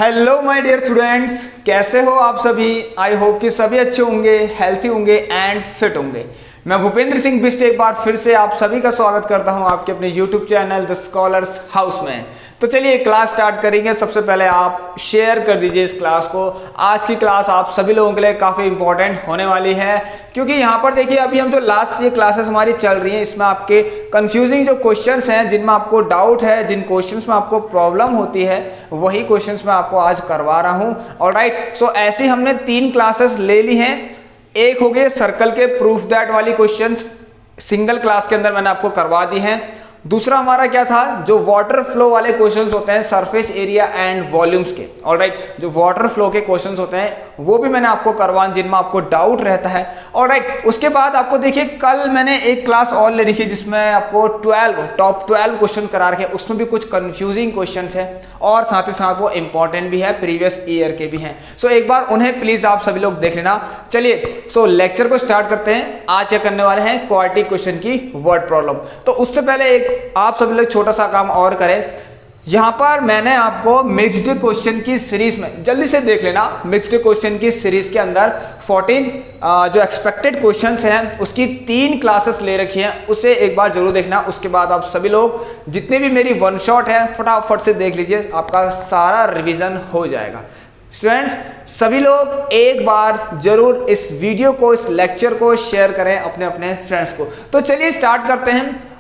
Hello my dear students, कैसे हो आप सभी। आई होप कि सभी अच्छे होंगे, हेल्थी होंगे एंड फिट होंगे। मैं भूपेंद्र सिंह बिष्ट एक बार फिर से आप सभी का स्वागत करता हूं आपके अपने YouTube channel the scholars house में। तो चलिए क्लास स्टार्ट करेंगे। सबसे पहले आप शेयर कर दीजिए इस क्लास को। आज की क्लास आप सभी लोगों के लिए काफ़ी इंपॉर्टेंट होने वाली है, क्योंकि यहाँ पर देखिए अभी हम जो लास्ट ये क्लासेस हमारी चल रही हैं इसमें आपके कंफ्यूजिंग जो क्वेश्चंस हैं, जिनमें आपको डाउट है, जिन क्वेश्चंस में आपको प्रॉब्लम होती है, वही क्वेश्चंस मैं आपको आज करवा रहा हूँ। ऑलराइट, सो ऐसी हमने 3 क्लासेस ले ली हैं। एक हो गए सर्कल के प्रूफ दैट वाली क्वेश्चंस, सिंगल क्लास के अंदर मैंने आपको करवा दी हैं। दूसरा हमारा क्या था, जो वाटर फ्लो वाले क्वेश्चंस होते हैं सरफेस एरिया एंड वॉल्यूम्स के। ऑलराइट, जो वाटर फ्लो के क्वेश्चंस होते हैं वो भी मैंने आपको करवा, जिनमें आपको डाउट रहता है। ऑलराइट, उसके बाद आपको देखिए कल मैंने एक क्लास और ले रखी जिसमें आपको टॉप 12 क्वेश्चन करा रखे, उसमें भी कुछ कंफ्यूजिंग क्वेश्चन है और साथ ही साथ वो इंपॉर्टेंट भी है, प्रीवियस ईयर के भी हैं। सो एक बार उन्हें प्लीज आप सभी लोग देख लेना। चलिए सो लेक्चर को स्टार्ट करते हैं। आज क्या करने वाले हैं, क्वाड्रेटिक क्वेश्चन की वर्ड प्रॉब्लम। तो उससे पहले एक आप सभी लोग छोटा सा काम और करें। यहां पर मैंने आपको मिक्स्ड क्वेश्चन की सीरीज में, जल्दी से देख लेना, मिक्स्ड क्वेश्चन की सीरीज के अंदर 14 जो एक्सपेक्टेड क्वेश्चंस हैं उसकी 3 क्लासेस ले रखी हैं, उसे एक बार जरूर देखना। उसके बाद आप सभी लोग जितने भी मेरी वन शॉट है फटाफट से देख लीजिए, आपका सारा रिवीजन हो जाएगा। स्टूडेंट्स सभी लोग एक बार जरूर इस वीडियो को, इस लेक्चर को शेयर करें अपने अपने फ्रेंड्स को। तो चलिए स्टार्ट करते हैं।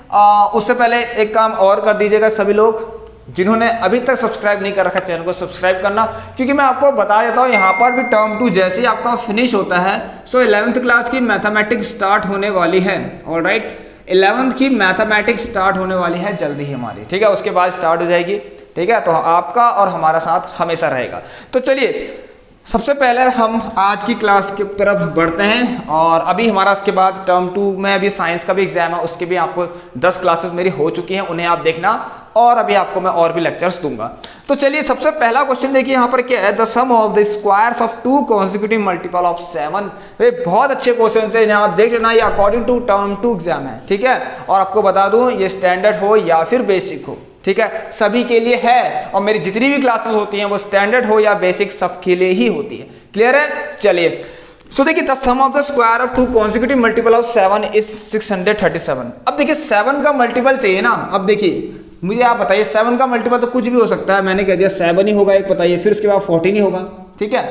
उससे पहले एक काम और कर दीजिएगा, सभी लोग जिन्होंने अभी तक सब्सक्राइब नहीं कर रखा चैनल को सब्सक्राइब करना, क्योंकि मैं आपको बता देता हूं यहाँ पर भी टर्म 2 जैसे ही आपका फिनिश होता है सो 11th क्लास की मैथमेटिक्स स्टार्ट होने वाली है। ऑलराइट, 11th की मैथमेटिक्स स्टार्ट होने वाली है जल्दी ही हमारी, ठीक है, उसके बाद स्टार्ट हो जाएगी, ठीक है। तो आपका और हमारा साथ हमेशा रहेगा। तो चलिए सबसे पहले हम आज की क्लास की तरफ बढ़ते हैं। और अभी हमारा इसके बाद टर्म 2 में अभी साइंस का भी एग्जाम है, उसके भी आपको 10 क्लासेस मेरी हो चुकी हैं, उन्हें आप देखना, और अभी आपको मैं और भी लेक्चर्स दूंगा। तो चलिए सबसे पहला क्वेश्चन देखिए यहाँ पर क्या है, the sum of the squares of 2 consecutive multiple of 7। ये बहुत अच्छे क्वेश्चन है, यहाँ आप देख लेना, ये अकॉर्डिंग टू टर्म 2 एग्जाम है, ठीक है। और आपको बता दूं ये स्टैंडर्ड हो या फिर बेसिक हो, ठीक है, सभी के लिए है। और मेरी जितनी भी क्लासेस होती हैं वो स्टैंडर्ड हो या बेसिक सबके लिए ही होती है। क्लियर है। चलिए सो देखिए the sum of the square of 2 consecutive multiple of 7 is 637। अब देखिए 7 का मल्टीपल चाहिए ना। अब देखिए मुझे आप बताइए 7 का मल्टीपल तो कुछ भी हो सकता है, मैंने कह दिया 7 ही होगा, एक बताइए, फिर उसके बाद 14 ही होगा, ठीक है।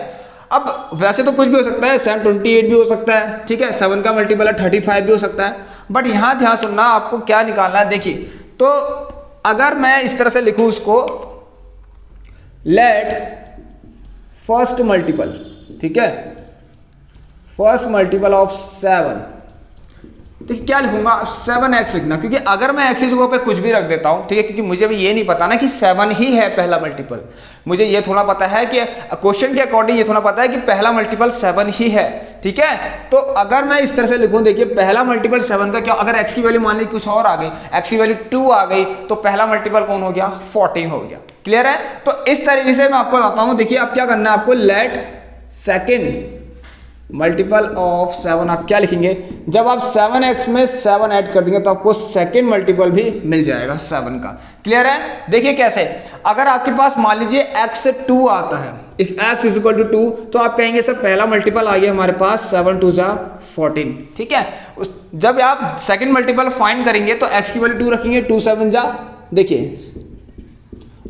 अब वैसे तो कुछ भी हो सकता है, 728 भी हो सकता है, ठीक है, 7 का मल्टीपल है 35 भी हो सकता है, बट यहाँ ध्यान सुनना, आपको क्या निकालना है। देखिए तो अगर मैं इस तरह से लिखूं उसको, लेट फर्स्ट मल्टीपल, ठीक है, फर्स्ट मल्टीपल ऑफ 7, देखिए क्या लिखूंगा, 7x लिखना, क्योंकि अगर मैं x की जगह पे कुछ भी रख देता हूं, ठीक है, क्योंकि मुझे भी ये नहीं पता ना कि 7 ही है पहला मल्टीपल, मुझे ये थोड़ा पता है कि क्वेश्चन के अकॉर्डिंग ये थोड़ा पता है कि पहला मल्टीपल 7 ही है, ठीक है। तो अगर मैं इस तरह से लिखूं, देखिए पहला मल्टीपल 7 का क्या, अगर x की वैल्यू मान ली कुछ और आ गई, x की वैल्यू 2 आ गई, तो पहला मल्टीपल कौन हो गया, 14 हो गया। क्लियर है। तो इस तरीके से मैं आपको बताता हूं। देखिए अब क्या करना है आपको, लेट सेकेंड मल्टीपल ऑफ 7 आप क्या लिखेंगे, जब आप 7x में 7 ऐड कर देंगे तो आपको सेकेंड मल्टीपल भी मिल जाएगा 7 का। क्लियर है। देखिए कैसे, अगर आपके पास मान लीजिए x से 2 आता है, if x is equal to 2, तो आप कहेंगे सर पहला मल्टीपल आ गया हमारे पास 7 2 जा 14, ठीक है। जब आप सेकेंड मल्टीपल फाइंड करेंगे तो x की वैल्यू 2 रखेंगे, 2 7 जा, देखिए,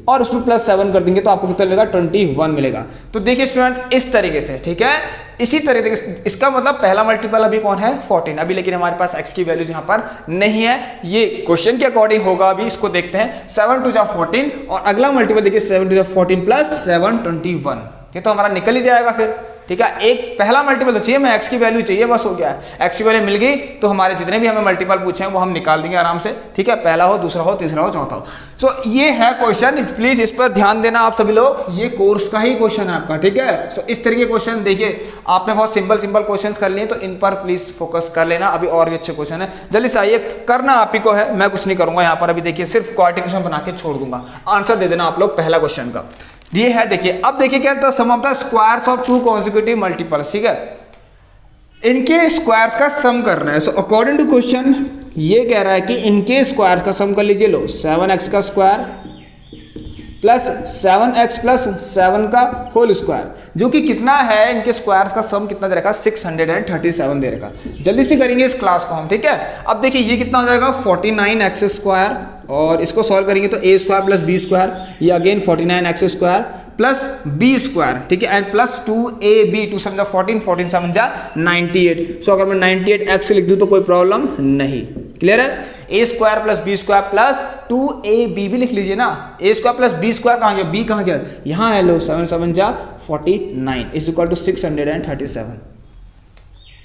और उसमें प्लस 7 कर देंगे तो आपको कितना मिलेगा, 21 मिलेगा। तो देखिए स्टूडेंट इस तरीके से, ठीक है, इसी तरीके से, इसका मतलब पहला मल्टीपल अभी कौन है, 14 अभी, लेकिन हमारे पास x की वैल्यू यहाँ पर नहीं है, ये क्वेश्चन के अकॉर्डिंग होगा। अभी इसको देखते हैं, 7 2 जा 14, और अगला मल्टीपल देखिए 7 2 जा 14 प्लस 7 21, ये तो हमारा निकल ही जाएगा फिर, ठीक है। एक पहला मल्टीपल तो चाहिए, मैं x की वैल्यू चाहिए, बस हो गया है। x की वैल्यू मिल गई तो हमारे जितने भी हमें मल्टीपल पूछे हैं वो हम निकाल देंगे आराम से, ठीक है, पहला हो, दूसरा हो, तीसरा हो, चौथा हो। सो ये है क्वेश्चन, प्लीज इस पर ध्यान देना आप सभी लोग, ये कोर्स का ही क्वेश्चन है आपका, ठीक है। सो इस तरीके क्वेश्चन देखिए, आपने बहुत सिंपल क्वेश्चन कर लिए, तो इन पर प्लीज फोकस कर लेना। अभी और भी अच्छे क्वेश्चन है, जल्दी से आइए, करना आप ही को है, मैं कुछ नहीं करूंगा यहाँ पर। अभी देखिए सिर्फ क्वाड्रेटिक क्वेश्चन बना के छोड़ दूंगा, आंसर दे देना आप लोग पहला क्वेश्चन का। ये है, देखिए अब देखिए क्या था, sum of the squares of 2 consecutive multiples, ठीक है, इनके स्क्वायर्स का सम करना है। सो अकॉर्डिंग टू क्वेश्चन ये कह रहा है कि इनके स्क्वायर्स का सम कर लीजिए। लो 7x का स्क्वायर प्लस 7x प्लस 7 का होल स्क्वायर, जो कि कितना है, इनके स्क्वायर्स का सम कितना दे रखा, 637 दे रखा। जल्दी से करेंगे इस क्लास को हम, ठीक है। अब देखिए ये कितना हो जाएगा 49x स्क्वायर, और इसको सॉल्व करेंगे तो a square plus b square, ये again 49x square plus b square, ठीक है, एंड प्लस 2ab, 2 समझा 14, 14 7 जा 98। सो अगर मैं 98x लिख दूं तो कोई प्रॉब्लम नहीं, क्लियर है। a square plus b square plus 2ab भी लिख लीजिए ना, a square plus b square कहाँ गया, b कहाँ गया, यहाँ है लो, 7 7 जा 49 इज इक्वल टू 637।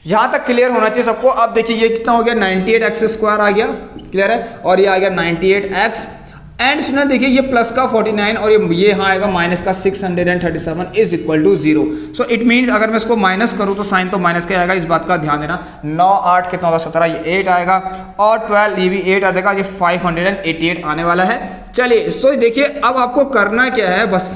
यहां तक क्लियर होना चाहिए सबको। अब देखिए ये कितना हो गया, 98x स्क्वायर आ गया, क्लियर है, और ये आ गया 98x, एंड सुना देखिए ये प्लस का 49 और ये यहाँ आएगा माइनस का 637 is equal to 0। So it means अगर मैं इसको माइनस करूँ तो साइन तो माइनस का आएगा, इस बात का ध्यान देना। 9 8 कितना होगा 17, ये 8 आएगा, और 12 ये भी 8 आ जाएगा, ये 588 आने वाला है। चलिए सो देखिए अब आपको करना क्या है बस,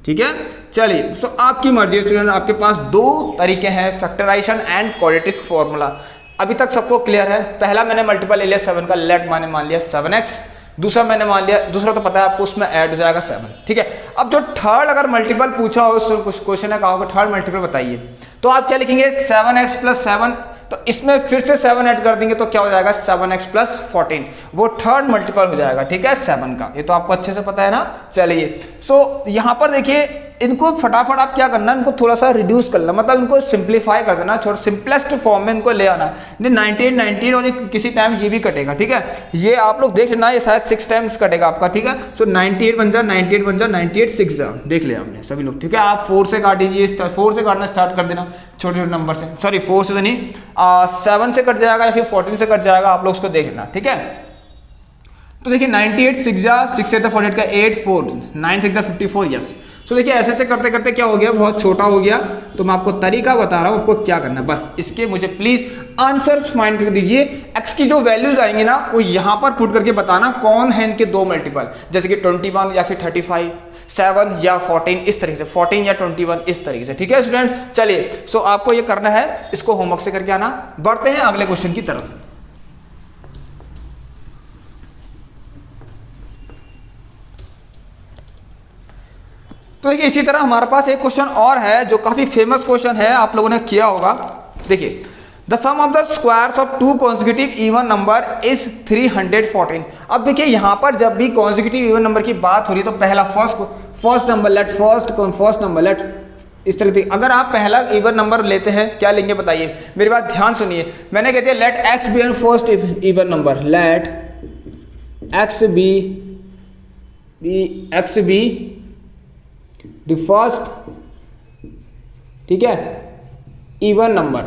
ठीक है। चलिए सो आपकी मर्जी स्टूडेंट, आपके पास दो तरीके हैं, फैक्टराइजेशन एंड क्वाड्रेटिक फॉर्मूला। अभी तक सबको क्लियर है। पहला मैंने मल्टीपल ले लिया 7 का, लेट मैंने मान लिया 7x, दूसरा मैंने मान लिया, दूसरा तो पता है आपको, उसमें ऐड हो जाएगा 7, ठीक है। अब जो थर्ड अगर मल्टीपल पूछा हो, कुछ क्वेश्चन है कहा होगा थर्ड मल्टीपल बताइए, तो आप क्या लिखेंगे 7x प्लस 7, तो इसमें फिर से 7 ऐड कर देंगे तो क्या हो जाएगा 7x प्लस 14, वो थर्ड मल्टीपल हो जाएगा, ठीक है, 7 का। ये तो आपको अच्छे से पता है ना। चलिए सो यहाँ पर देखिए इनको फटाफट आप क्या करना, इनको थोड़ा सा रिड्यूस करना, मतलब इनको सिंप्लीफाई कर देना, थोड़ा सिंपलेस्ट फॉर्म में इनको ले आना। 98 और किसी टाइम ये भी कटेगा, ठीक है, ये आप लोग देख लेना, ये शायद 6 टाइम्स कटेगा आपका, ठीक है। सो 98 बन जा 98 6 जा, देख लिया हमने सभी लोग, ठीक है। आप 4 से काट दीजिए, 4 से काटना स्टार्ट कर देना, छोटे छोटे नंबर से, सॉरी 4 से तो नहीं, 7 से कट जाएगा या फिर 14 से कट जाएगा, आप लोग उसको देख लेना, ठीक है। तो देखिए 98 6 जा 6 से 48 का 8 4 9 6 जा 54, यस। सो देखिए ऐसे ऐसे करते करते क्या हो गया, बहुत छोटा हो गया। तो मैं आपको तरीका बता रहा हूँ आपको क्या करना है, बस इसके मुझे प्लीज आंसर्स फाइंड कर दीजिए। एक्स की जो वैल्यूज आएंगी ना वो यहाँ पर पुट करके बताना कौन है इनके दो मल्टीपल, जैसे कि 21 या फिर 35, 7 या 14, इस तरीके से 14 या 21 इस तरीके से, ठीक है स्टूडेंट। चलिए सो आपको ये करना है, इसको होमवर्क से करके आना। बढ़ते हैं अगले क्वेश्चन की तरफ। तो देखिए इसी तरह हमारे पास एक क्वेश्चन और है जो काफी फेमस क्वेश्चन है, आप लोगों ने किया होगा। देखिए the sum of the squares of two consecutive even number is 314। अब देखिए यहां पर जब भी कॉन्जिक्यूटिव इवन नंबर की बात हो रही है तो पहला first number let, first number let, इस तरीके। अगर आप पहला इवन नंबर लेते हैं क्या लेंगे बताइए, मेरी बात ध्यान सुनिए। मैंने कहते हैं let x be an first even number, let x be the first, ठीक है, इवन नंबर।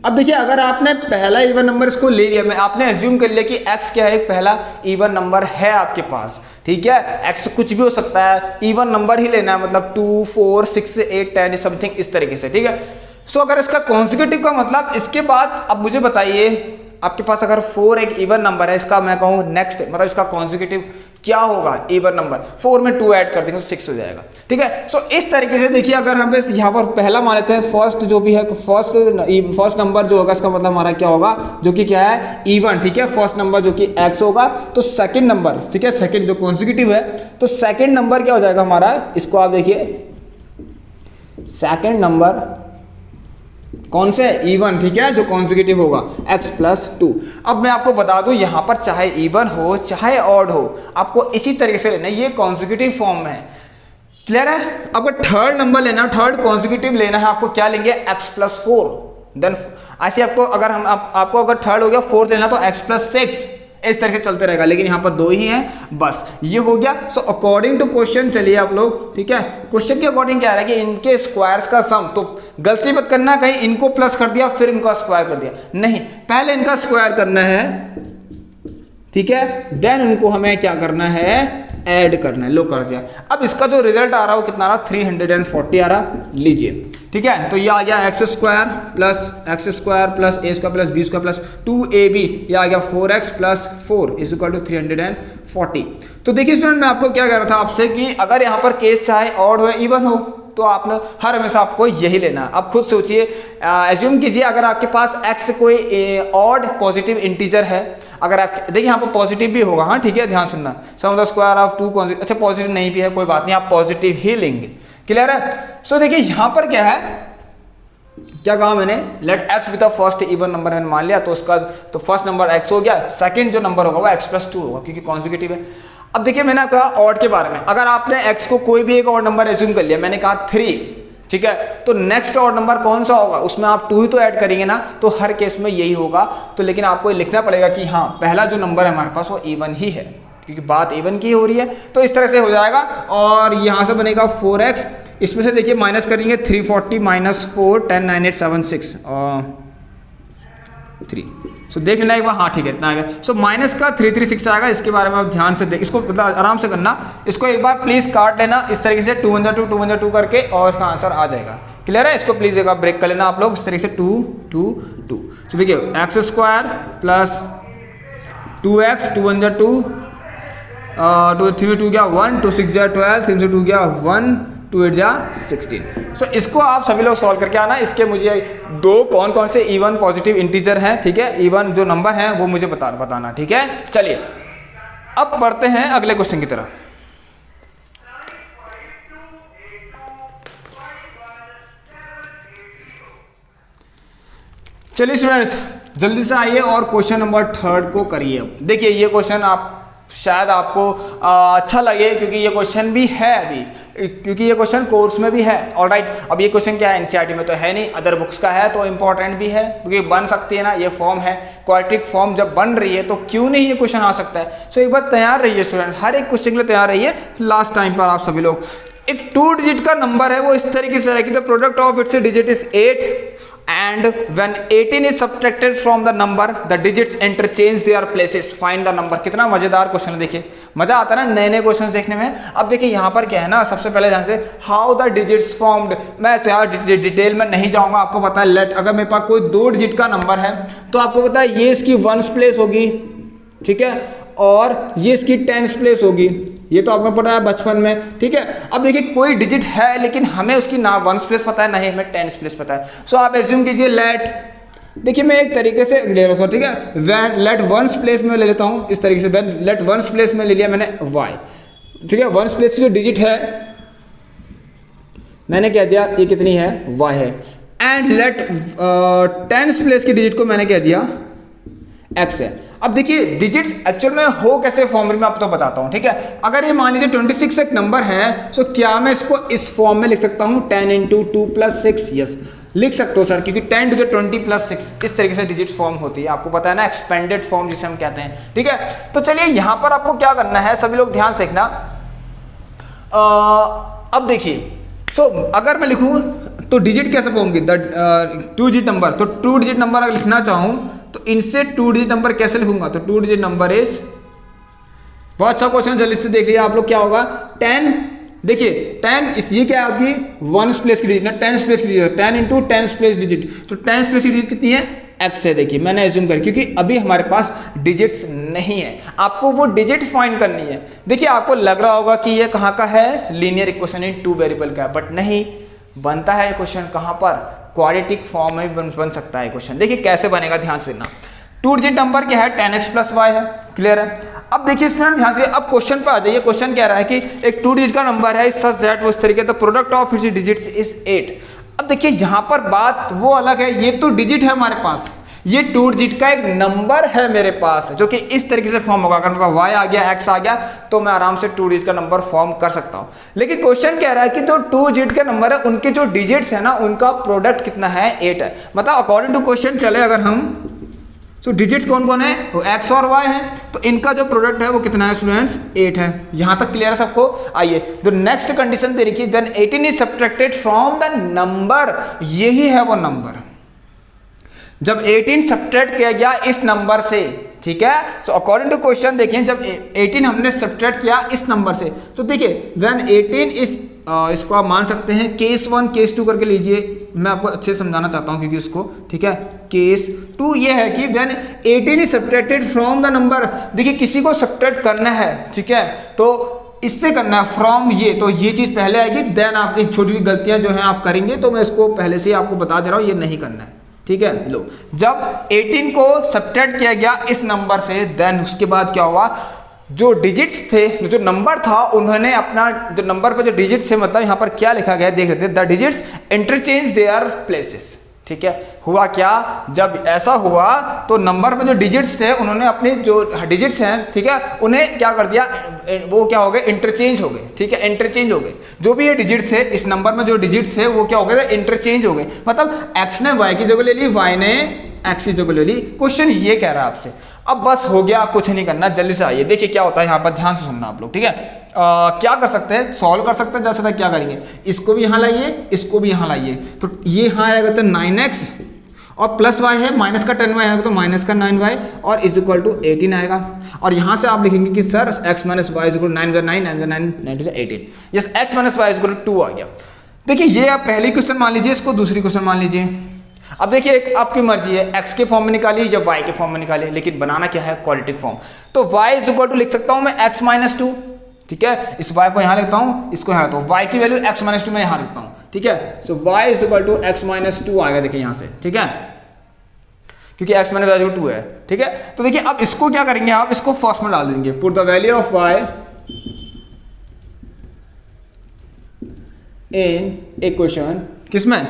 अब देखिए अगर आपने पहला इवन नंबर इसको ले लिया, मैं आपने एज्यूम कर लिया कि x क्या है, एक पहला इवन नंबर है आपके पास, ठीक है। x कुछ भी हो सकता है, इवन नंबर ही लेना है, मतलब 2 4 6 8 10 समथिंग इस तरीके से, ठीक है। सो अगर इसका कॉन्जिक्यूटिव का मतलब, इसके बाद अब मुझे बताइए आपके पास अगर 4 एक इवन नंबर है, इसका मैं कहूँ नेक्स्ट, मतलब इसका कॉन्जिक्यूटिव क्या होगा, इवन नंबर 4 में 2 ऐड कर देंगे तो 6 हो जाएगा, ठीक है। सो इस तरीके से देखिए अगर हम यहाँ पर पहला मान लेते हैं फर्स्ट, जो भी है फर्स्ट नंबर जो होगा इसका मतलब हमारा क्या होगा, जो कि क्या है इवन, ठीक है, फर्स्ट नंबर जो कि x होगा। तो सेकंड नंबर, ठीक है, सेकंड जो कॉन्जिक्यूटिव है, तो सेकंड नंबर क्या हो जाएगा हमारा, इसको आप देखिए सेकंड नंबर कौन से इवन, ठीक है, जो कॉन्जिक्यूटिव होगा x प्लस 2। अब मैं आपको बता दूं यहां पर चाहे इवन हो चाहे ऑड हो, आपको इसी तरीके से लेना है, ये कॉन्जिक्यूटिव फॉर्म में है, क्लियर है। अब थर्ड नंबर लेना, थर्ड कॉन्जिक्यूटिव लेना है, आपको क्या लेंगे x प्लस 4, देन ऐसे आपको अगर हम आपको अगर थर्ड हो गया, फोर्थ लेना तो x प्लस 6, इस तरह से चलते रहेगा, लेकिन यहाँ पर 2 ही हैं बस, ये हो गया। सो अकॉर्डिंग टू क्वेश्चन चलिए आप लोग, ठीक है, क्वेश्चन के अकॉर्डिंग क्या आ रहा है कि इनके स्क्वायर्स का सम, तो गलती मत करना कहीं इनको प्लस कर दिया फिर इनका स्क्वायर कर दिया, नहीं, पहले इनका स्क्वायर करना है, ठीक है, देन इनको हमें क्या करना है, ऐड करना है, लो कर दिया। अब इसका जो रिजल्ट आ रहा है वो कितना आ रहा, 340 आ रहा, लीजिए, ठीक है। तो ये आ गया x square plus a square plus b square plus 2ab, ये आ गया 4x plus 4 is equal to 340। तो देखिए स्टूडेंट मैं आपको क्या कह रहा था आपसे कि अगर यहाँ पर केस चाहे ऑड हो इवन हो, तो आपने हर हमेशा आपको यही लेना है। आप खुद सोचिए, एज्यूम कीजिए अगर आपके पास x कोई ऑड पॉजिटिव इंटीजर है, अगर आप देखिए यहाँ पर पॉजिटिव भी होगा, हाँ ठीक है, ध्यान सुनना, सम द स्क्वायर ऑफ 2, अच्छा पॉजिटिव नहीं भी है कोई बात नहीं, आप पॉजिटिव ही लेंगे, क्लियर है। सो देखिए यहाँ पर क्या है, क्या कहा मैंने, let x be the first even number मैंने मान लिया, तो उसका तो फर्स्ट नंबर x हो गया, सेकंड जो नंबर होगा वो x+2 होगा क्योंकि कॉन्जिक्यूटिव है। अब देखिए मैंने कहा ऑड के बारे में, अगर आपने x को कोई भी एक ऑड नंबर एज्यूम कर लिया, मैंने कहा 3, ठीक है, तो नेक्स्ट ऑड नंबर कौन सा होगा, उसमें आप 2 ही तो ऐड करेंगे ना, तो हर केस में यही होगा। तो लेकिन आपको लिखना पड़ेगा कि हाँ पहला जो नंबर है हमारे पास वो इवन ही है, क्योंकि बात इवन की हो रही है। तो इस तरह से हो जाएगा और यहाँ से बनेगा 4x, इसमें से देखिए माइनस करेंगे 340 - 4 10 9 8 7 6 और 3, सो देख लेना एक बार, हाँ ठीक है इतना आ गया। सो माइनस का 336 आएगा, इसके बारे में आप ध्यान से देख, इसको मतलब आराम से करना, इसको एक बार प्लीज काट लेना इस तरीके से 2 × 2 2 × 2 करके, और इसका आंसर आ जाएगा, क्लियर है। इसको प्लीज एक बार ब्रेक कर लेना आप लोग इस तरीके से 2 2 2। सो देखिए x² प्लस 2x 2 × 2 2 3 2 गया 1 2 6 12 3 से 2 गया 1 2 8 16। सो इसको आप सभी लोग सॉल्व करके आना। इसके मुझे दो कौन कौन से इवन पॉजिटिव इंटीजर हैं, ठीक है, इवन जो नंबर हैं वो मुझे बताना, ठीक है। चलिए अब बढ़ते हैं अगले क्वेश्चन की तरफ। चलिए स्टूडेंट्स जल्दी से आइए और क्वेश्चन नंबर 3 को करिए। देखिए ये क्वेश्चन आप शायद आपको अच्छा लगे क्योंकि ये क्वेश्चन भी है अभी, क्योंकि ये क्वेश्चन कोर्स में भी है, ऑलराइट। अब ये क्वेश्चन क्या है, एनसीईआरटी में तो है नहीं, अदर बुक्स का है, तो इंपॉर्टेंट भी है क्योंकि बन सकती है ना, ये फॉर्म है, क्वाड्रेटिक फॉर्म जब बन रही है तो क्यों नहीं ये क्वेश्चन आ सकता है। सो एक बार तैयार रहिए स्टूडेंट्स, हर एक क्वेश्चन के लिए तैयार रहिए। लास्ट टाइम पर आप सभी लोग, एक 2 डिजिट का नंबर है वो इस तरीके से है कि the product of its digit is 8 and when 18 is subtracted from the number the digits interchange their places, find the number। कितना मजेदार क्वेश्चन है, देखिए मजा आता है ना नए नए क्वेश्चन देखने में। अब देखिए यहाँ पर क्या है ना, सबसे पहले ध्यान से हाउ द डिजिट्स फॉर्म्ड, मैं तो यार डिटेल में नहीं जाऊंगा, आपको पता है लेट अगर मेरे पास कोई 2 डिजिट का नंबर है तो आपको पता है ये इसकी 1s प्लेस होगी, ठीक है, और ये इसकी 10s प्लेस होगी, ये तो आपको पता है बचपन में, ठीक है। अब देखिए कोई डिजिट है लेकिन हमें उसकी ना 1s प्लेस पता है ना ही हमें 10s प्लेस पता है। सो आप एज्यूम कीजिए लेट, देखिए मैं एक तरीके से ले रखा हूँ, ठीक है, व्हेन लेट 1s प्लेस में ले लेता हूँ इस तरीके से, व्हेन लेट 1s प्लेस में ले लिया मैंने y, ठीक है, 1s प्लेस की जो डिजिट है मैंने कह दिया ये कितनी है, y है, एंड लेट 10s प्लेस की डिजिट को मैंने कह दिया x है। अब देखिए डिजिट्स एक्चुअल में हो कैसे फॉर्म में आपको तो बताता हूं, ठीक है। अगर ये मान लीजिए 26 एक नंबर है, तो क्या मैं इसको इस फॉर्म में लिख सकता हूं 10 × 2 + 6, यस लिख सकते हो सर, क्योंकि 10 to the 20 + 6 इस तरीके से डिजिट फॉर्म होती है, आपको पता है ना, एक्सपेंडेड फॉर्म जिसे हम कहते हैं, ठीक है। तो चलिए यहां पर आपको क्या करना है, सभी लोग ध्यान से देखना। अब देखिए अगर मैं लिखूं तो डिजिट कैसे फॉर्म होंगी, 2 डिजिट नंबर, तो 2 डिजिट नंबर अगर लिखना चाहूं तो इनसे 2 डिजिट नंबर कैसे लिखूंगा, तो 2 डिजिट नंबर इज, बहुत अच्छा क्वेश्चन, जल्दी से देख लिया आप लोग, क्या होगा 10, देखिए 10 ये क्या है आपकी 1s प्लेस की डिजिट ना, 10s प्लेस की डिजिट, 10 × 10s प्लेस डिजिट, तो 10s प्लेस की डिजिट कितनी है, x है। देखिए मैंने एज्यूम कर, क्योंकि अभी हमारे पास डिजिट्स नहीं है, आपको वो डिजिट फाइंड करनी है। देखिए आपको लग रहा होगा कि ये कहाँ का है, लीनियर इक्वेशन इन 2 वेरिएबल का, बट नहीं, बनता है ये क्वेश्चन कहाँ पर, क्वाड्रेटिक फॉर्म में बन सकता है क्वेश्चन। देखिए कैसे बनेगा, ध्यान से देना। 2 डिजिट नंबर क्या है, 10x + y है, क्लियर है। अब देखिए इसमें ध्यान से, अब क्वेश्चन पे आ जाइए। क्वेश्चन कह रहा है कि एक 2 डिजिट का नंबर है सच दैट वो इस तरीके, the product of its digits is 8। अब देखिए यहाँ पर बात वो अलग है, ये तो डिजिट है हमारे पास, ये 2 डिजिट का एक नंबर है मेरे पास जो कि इस तरीके से फॉर्म होगा। अगर मेरे पास y आ गया, x आ गया, तो मैं आराम से 2 डिजिट का नंबर फॉर्म कर सकता हूं। लेकिन क्वेश्चन कह रहा है कि जो 2 डिजिट के नंबर है उनके जो डिजिट्स है ना, उनका प्रोडक्ट कितना है, 8 है। मतलब अकॉर्डिंग टू क्वेश्चन चले अगर हम, तो डिजिट्स कौन कौन है, वो x और y है, तो इनका जो प्रोडक्ट है वो कितना है स्टूडेंट्स, 8 है। यहां तक क्लियर है सबको। आइए तो नेक्स्ट कंडीशन देखिए, when 18 is subtracted from the number, यही है वो नंबर, जब 18 सब्ट्रैक्ट किया गया इस नंबर से, ठीक है। सो अकॉर्डिंग टू क्वेश्चन देखिए, जब 18 हमने सब्ट्रैक्ट किया इस नंबर से, तो देखिए व्हेन 18 इस इसको आप मान सकते हैं केस 1 केस 2 करके लीजिए, मैं आपको अच्छे से समझाना चाहता हूं क्योंकि उसको, ठीक है। केस 2 ये है कि when 18 is subtracted from the number, देखिए किसी को सब्ट्रैक्ट करना है, ठीक है, तो इससे करना है फ्रॉम ये, तो ये चीज पहले आएगी, देन आपकी छोटी छोटी गलतियां जो है आप करेंगे, तो मैं इसको पहले से ही आपको बता दे रहा हूं, ये नहीं करना है, ठीक है। लो, जब 18 को सब्ट्रैक्ट किया गया इस नंबर से, देन उसके बाद क्या हुआ, जो डिजिट्स थे, जो नंबर था, उन्होंने अपना जो नंबर पे जो डिजिट्स है, मतलब यहाँ पर क्या लिखा गया है देख लेते हैं, the digits interchange their places, ठीक है। हुआ क्या, जब ऐसा हुआ तो नंबर में जो डिजिट्स थे, उन्होंने अपने जो डिजिट्स हैं, ठीक है, उन्हें क्या कर दिया, वो क्या हो गए, इंटरचेंज हो गए, ठीक है, इंटरचेंज हो गए। जो भी ये डिजिट्स है, इस नंबर में जो डिजिट्स है वो क्या हो गए, इंटरचेंज हो गए, मतलब एक्स ने वाई की जगह ले ली, वाई ने एक्स की जगह ले ली। क्वेश्चन ये कह रहा है आपसे, अब बस हो गया, कुछ नहीं करना, जल्दी से आइए, देखिए क्या होता है यहाँ पर, ध्यान से सुनना आप लोग, ठीक है। क्या कर सकते हैं, सॉल्व कर सकते हैं, जैसे तक क्या करेंगे, इसको भी यहाँ लाइए, इसको भी यहाँ लाइए, तो ये यहाँ आएगा तो 9x और प्लस y है, माइनस का 10y आएगा तो माइनस का 9y और इज इक्वल टू 18 आएगा। और यहाँ से आप लिखेंगे कि sir x minus y is equal to 9 9 18, yes x minus y is equal to 2 आ गया। देखिए ये आप पहली क्वेश्चन मान लीजिए, इसको दूसरी क्वेश्चन मान लीजिए। अब देखिए एक आपकी मर्जी है, x के फॉर्म में निकालिए या y के फॉर्म में निकालिए, लेकिन बनाना क्या है, क्वाड्रेटिक फॉर्म। तो y इज इक्वल टू लिख सकता हूं मैं x माइनस 2, ठीक है, इस y को यहां लिखता हूं, इसको यहां लिखता हूं, y की वैल्यू x माइनस 2 में यहां लिखता हूं, ठीक है। So y is equal to x minus 2 आएगा, देखिए यहां से, ठीक है, क्योंकि x माइनस वैल्यू 2 है, ठीक है। तो देखिए अब इसको क्या करेंगे, आप इसको फर्स्ट में डाल देंगे, put the value of y in equation, किसमें,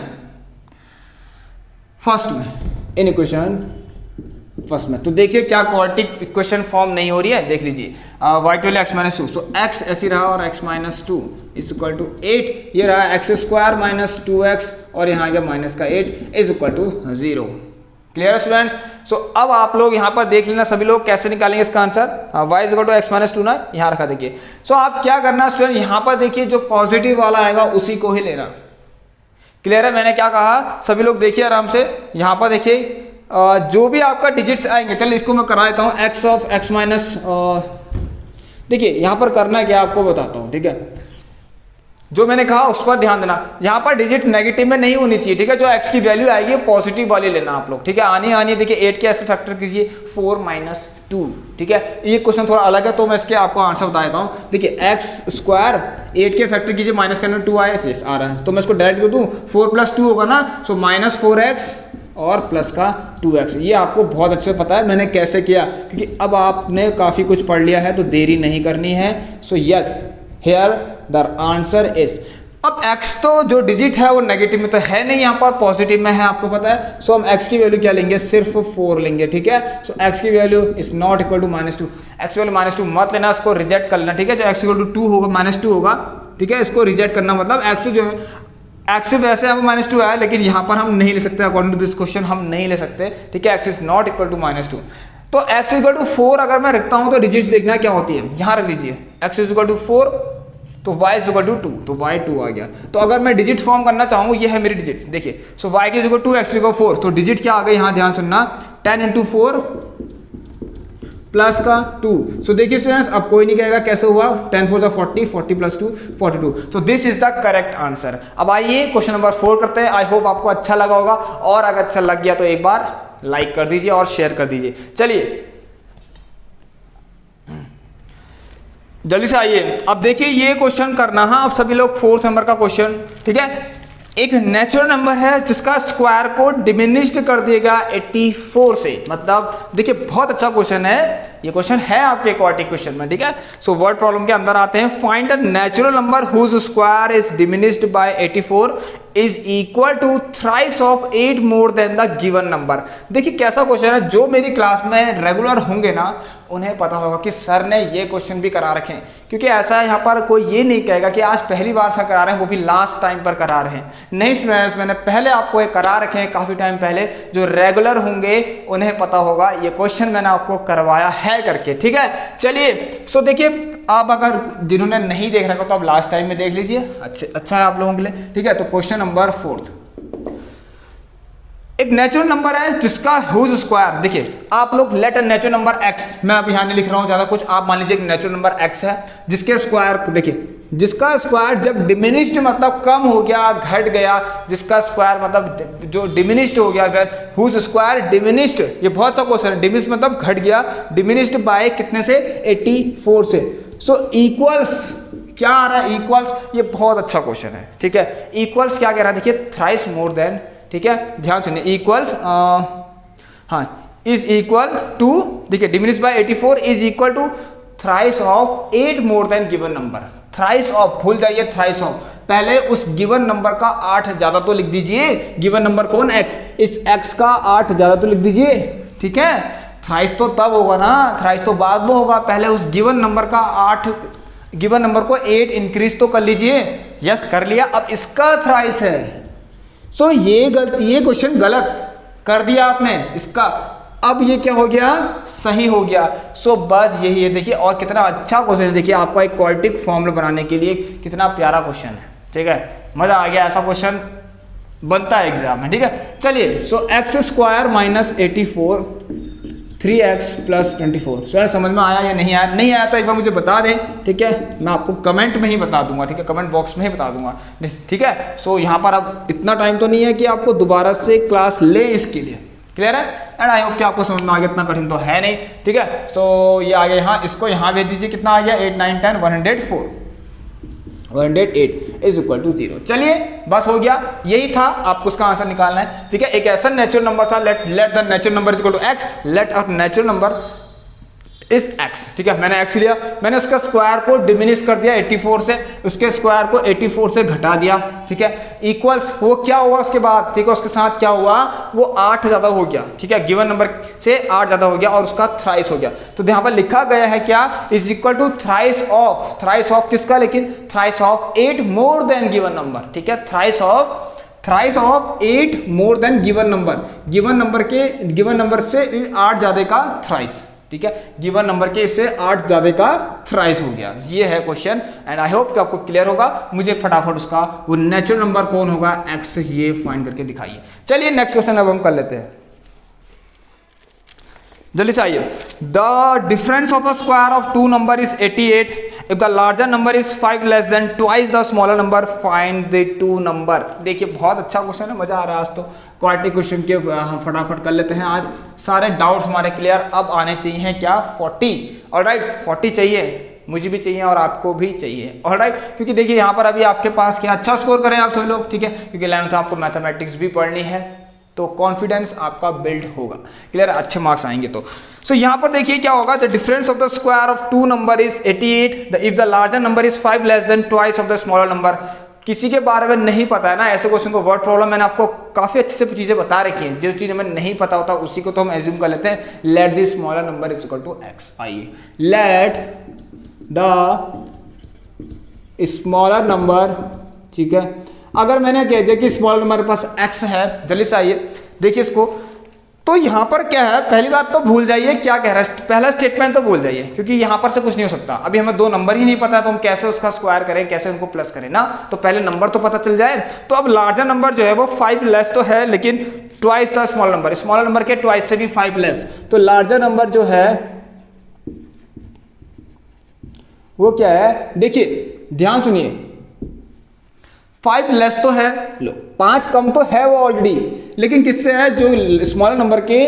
फर्स्ट में, इन इक्वेशन फर्स्ट में। तो देखिए क्या क्वाड्रेटिक इक्वेशन फॉर्म नहीं हो रही है, देख लीजिए, y की value x minus 2, so x ऐसी रहा और x minus 2 is equal to 8, ये रहा एक्स स्क्वायर माइनस 2x और यहाँ आ गया माइनस का 8 is equal to 0। Clear students. So अब आप लोग यहाँ पर देख लेना, सभी लोग कैसे निकालेंगे इसका answer, y is equal to x minus 2 ना, यहाँ रखा देखिए। सो आप क्या करना स्टूडेंट, यहाँ पर देखिए जो पॉजिटिव वाला आएगा उसी को ही लेना। क्लियर है, मैंने क्या कहा, सभी लोग देखिए आराम से, यहाँ पर देखिए जो भी आपका डिजिट्स आएंगे, चलिए इसको मैं करा देता हूँ, x ऑफ x माइनस, देखिए यहाँ पर करना क्या आपको बताता हूँ, ठीक है, जो मैंने कहा उस पर ध्यान देना। यहाँ पर डिजिट नेगेटिव में नहीं होनी चाहिए, ठीक है, जो x की वैल्यू आएगी पॉजिटिव वाली लेना आप लोग, ठीक है, आनी देखिए 8 के ऐसे फैक्टर कीजिए 4 माइनस 2, ठीक है। ये क्वेश्चन थोड़ा अलग है तो मैं इसके आपको आंसर बता देता हूँ। देखिए एक्स स्क्वायर 8 के फैक्टर कीजिए, माइनस करने 2 आ रहा है, तो मैं इसको डायरेक्ट कर दूँ, 4 प्लस 2 होगा ना, सो माइनस 4x और प्लस का 2x। ये आपको बहुत अच्छे से पता है मैंने कैसे किया, क्योंकि अब आपने काफ़ी कुछ पढ़ लिया है तो देरी नहीं करनी है। So yes, here the answer is, अब x तो जो डिजिट है वो नेगेटिव में तो है नहीं, यहाँ पर पॉजिटिव में है, आपको पता है। सो हम x की वैल्यू क्या लेंगे, सिर्फ 4 लेंगे, ठीक है। सो x की value is not equal to -2, x की वैल्यू -2 मत लेना, इसको रिजेक्ट कर लेना, ठीक है। जो x इक्वल टू 2 होगा, -2 होगा, ठीक है, इसको रिजेक्ट करना, मतलब x जो है x वैसे हम -2 आया, लेकिन यहाँ पर हम नहीं ले सकते, अकॉर्डिंग टू दिस क्वेश्चन हम नहीं ले सकते, ठीक है। x is not equal to -2, तो x इक्वल टू 4 अगर मैं रखता हूँ तो डिजिट्स देखना क्या होती है, यहाँ रख लीजिए, x इज इक्वल टू 4 तो y इज इक्वल टू 2, तो y 2 आ गया। तो अगर मैं डिजिट फॉर्म करना चाहूँ, ये है मेरी डिजिट्स, देखिए। सो y की इक्वल टू 2, x इक्वल 4, तो डिजिट क्या आ गई, यहाँ ध्यान सुनना, 10 इंटू 4 प्लस का 2। सो देखिए स्टूडेंट्स, अब कोई नहीं कहेगा कैसे हुआ, 10 4 40, 40 प्लस 2 42। तो this is the correct answer. अब आइए क्वेश्चन नंबर 4 करते हैं। आई होप आपको अच्छा लगा होगा, और अगर अच्छा लग गया तो एक बार लाइक कर दीजिए और शेयर कर दीजिए। चलिए जल्दी से आइए, अब देखिए ये क्वेश्चन करना, हाँ आप सभी लोग 4th नंबर का क्वेश्चन, ठीक है। एक नेचुरल नंबर है जिसका स्क्वायर को डिमिनिश्ड कर दिएगा 84 से, मतलब देखिए बहुत अच्छा क्वेश्चन है, ये क्वेश्चन है आपके क्वाड्रेटिक क्वेश्चन में, ठीक है। सो वर्ड प्रॉब्लम के अंदर आते हैं, find a natural number whose square is diminished by 84 is equal to thrice of 8 more than the given number. देखिए कैसा क्वेश्चन है, जो मेरी क्लास में रेगुलर होंगे ना उन्हें पता होगा कि सर ने ये क्वेश्चन भी करा रखे हैं, क्योंकि ऐसा यहाँ पर कोई ये नहीं कहेगा कि आज पहली बार से करा रहे हैं, वो भी लास्ट टाइम पर करा रहे हैं। नहीं स्टूडेंट्स, मैंने पहले आपको ये करा रखे हैं काफी टाइम पहले, जो रेगुलर होंगे उन्हें पता होगा ये क्वेश्चन मैंने आपको करवाया है करके, ठीक है। चलिए सो देखिए, आप अगर जिन्होंने नहीं देख रखा तो आप लास्ट टाइम में देख लीजिए, अच्छा है आप लोगों के लिए, ठीक है। तो क्वेश्चन नंबर 4, एक नेचुरल नंबर है जिसका हुज स्क्वायर, देखिए आप लोग लेट नेचुरल नंबर x, मैं अब यहाँ नहीं लिख रहा हूँ ज्यादा कुछ, आप मान लीजिए एक नेचुरल नंबर x है जिसके स्क्वायर, देखिए जिसका स्क्वायर जब डिमिनिश्ड मतलब कम हो गया, घट गया, जिसका स्क्वायर मतलब जो डिमिनिश्ड हो गया, अगर हुज स्क्वायर डिमिनिश्ड, ये बहुत सा क्वेश्चन है, डिमिनिश्ड मतलब घट गया, डिमिनिश्ड बाय कितने से, 84 से। सो इक्वल्स क्या आ रहा है, इक्वल्स, ये बहुत अच्छा क्वेश्चन है, ठीक है। इक्वल्स क्या कह रहा है, देखिए थ्राइस मोर देन, ठीक है, ध्यान सुनिए, इक्वल्स हाँ इज इक्वल टू, देखिए diminish by 84 is equal to thrice of 8 more than given number. Thrice of भूल जाइए, थ्राइस ऑफ, पहले उस गिवन नंबर का 8 ज्यादा तो लिख दीजिए, गिवन नंबर कौन, एक्स, इस एक्स का 8 ज्यादा तो लिख दीजिए, ठीक है। थ्राइस तो तब होगा ना, थ्राइस तो बाद में होगा, पहले उस गिवन नंबर का 8, गिवन नंबर को 8 इंक्रीज तो कर लीजिए, यस कर लिया, अब इसका थ्राइस है। सो ये गलती, ये क्वेश्चन गलत कर दिया आपने इसका, अब ये क्या हो गया, सही हो गया। सो बस यही है, देखिए, और कितना अच्छा क्वेश्चन है, देखिए आपका एक क्वाड्रेटिक फॉर्मूला बनाने के लिए कितना प्यारा क्वेश्चन है, ठीक है, मजा आ गया, ऐसा क्वेश्चन बनता है एग्जाम में, ठीक है। चलिए, so x square minus 84 3x plus 24, so समझ में आया या नहीं आया, नहीं आया तो एक बार मुझे बता दें, ठीक है, मैं आपको कमेंट में ही बता दूंगा, ठीक है, कमेंट बॉक्स में ही बता दूंगा, ठीक है। सो यहाँ पर अब इतना टाइम तो नहीं है कि आपको दोबारा से क्लास ले इसके लिए, क्लियर है, एंड आई होप कि आपको समझ में आ गया, इतना कठिन तो है नहीं, ठीक है। सो ये आ गया यहाँ, इसको यहाँ भेज दीजिए, कितना आ गया 8 9 10 104 108 इज इक्वल टू 0। चलिए बस हो गया, यही था, आपको उसका आंसर निकालना है, ठीक है। एक ऐसा नेचुरल नंबर था, let the natural number is equal to x, let a natural number is x, ठीक है, मैंने x लिया, मैंने उसका स्क्वायर को डिमिनिश कर दिया 84 से, उसके स्क्वायर को 84 से घटा दिया, ठीक है, इक्वल्स, वो क्या हुआ उसके बाद, ठीक है, उसके साथ क्या हुआ, वो 8 ज्यादा हो गया, ठीक है, गिवन नंबर से 8 ज्यादा हो गया और उसका थ्राइस हो गया। तो यहाँ पर लिखा गया है क्या, is equal to thrice of किसका, लेकिन thrice of 8 more than given number, ठीक है, thrice of 8 more than given number, given number से 8 ज्यादा का थ्राइस, ठीक है, गिवन नंबर के इससे 8 ज्यादा का थ्राइस हो गया। ये है क्वेश्चन, एंड आई होप कि आपको क्लियर होगा। मुझे फटाफट उसका वो नेचुरल नंबर कौन होगा, एक्स, ये फाइंड करके दिखाइए। चलिए नेक्स्ट क्वेश्चन अब हम कर लेते हैं, जल्दी से आइए। The difference of a square of two number is 88 if the larger number is 5 less than twice the smaller number, find the two number. देखिए बहुत अच्छा क्वेश्चन है, मजा आ रहा है आज तो, क्वाड्रेटिक क्वेश्चन के हम फटाफट कर लेते हैं आज, सारे डाउट्स हमारे क्लियर। अब आने चाहिए क्या, 40, ऑलराइट, 40 चाहिए, मुझे भी चाहिए और आपको भी चाहिए, ऑलराइट, क्योंकि देखिए यहाँ पर अभी आपके पास क्या, अच्छा स्कोर करें आप सभी लोग, ठीक है, क्योंकि 11th में आपको मैथमेटिक्स भी पढ़नी है, तो कॉन्फिडेंस आपका बिल्ड होगा, क्लियर, अच्छे मार्क्स आएंगे तो। सो यहाँ पर देखिए क्या होगा, the difference of the square of two number is 88 if the larger number is 5 less than twice of the smaller number. किसी के बारे में नहीं पता है ना ऐसे क्वेश्चन को, वर्ड प्रॉब्लम मैंने आपको काफी अच्छे से चीजें बता रखी हैं, जो चीज हमें नहीं पता होता उसी को तो हम एज्यूम कर लेते हैं। Let the smaller number is equal to x, आइए, लेट द स्मॉलर नंबर, ठीक है, अगर मैंने कह दिया कि स्मॉलर नंबर के पास x है, जल्दी से आइए देखिए इसको, तो यहां पर क्या है, पहली बात तो भूल जाइए क्या कह रहा है, पहला स्टेटमेंट तो भूल जाइए, क्योंकि यहां पर से कुछ नहीं हो सकता, अभी हमें दो नंबर ही नहीं पता है तो हम कैसे उसका स्क्वायर करें, कैसे उनको प्लस करें ना, तो पहले नंबर तो पता चल जाए। तो अब लार्जर नंबर जो है वो 5 लेस तो है, लेकिन twice the smaller number, smaller number के ट्वाइस से भी 5 लेस, तो लार्जर नंबर जो है वो क्या है, देखिए ध्यान सुनिए, 5 लेस तो है, लो 5 कम तो है वो ऑलरेडी, लेकिन किससे है, जो स्मॉलर नंबर के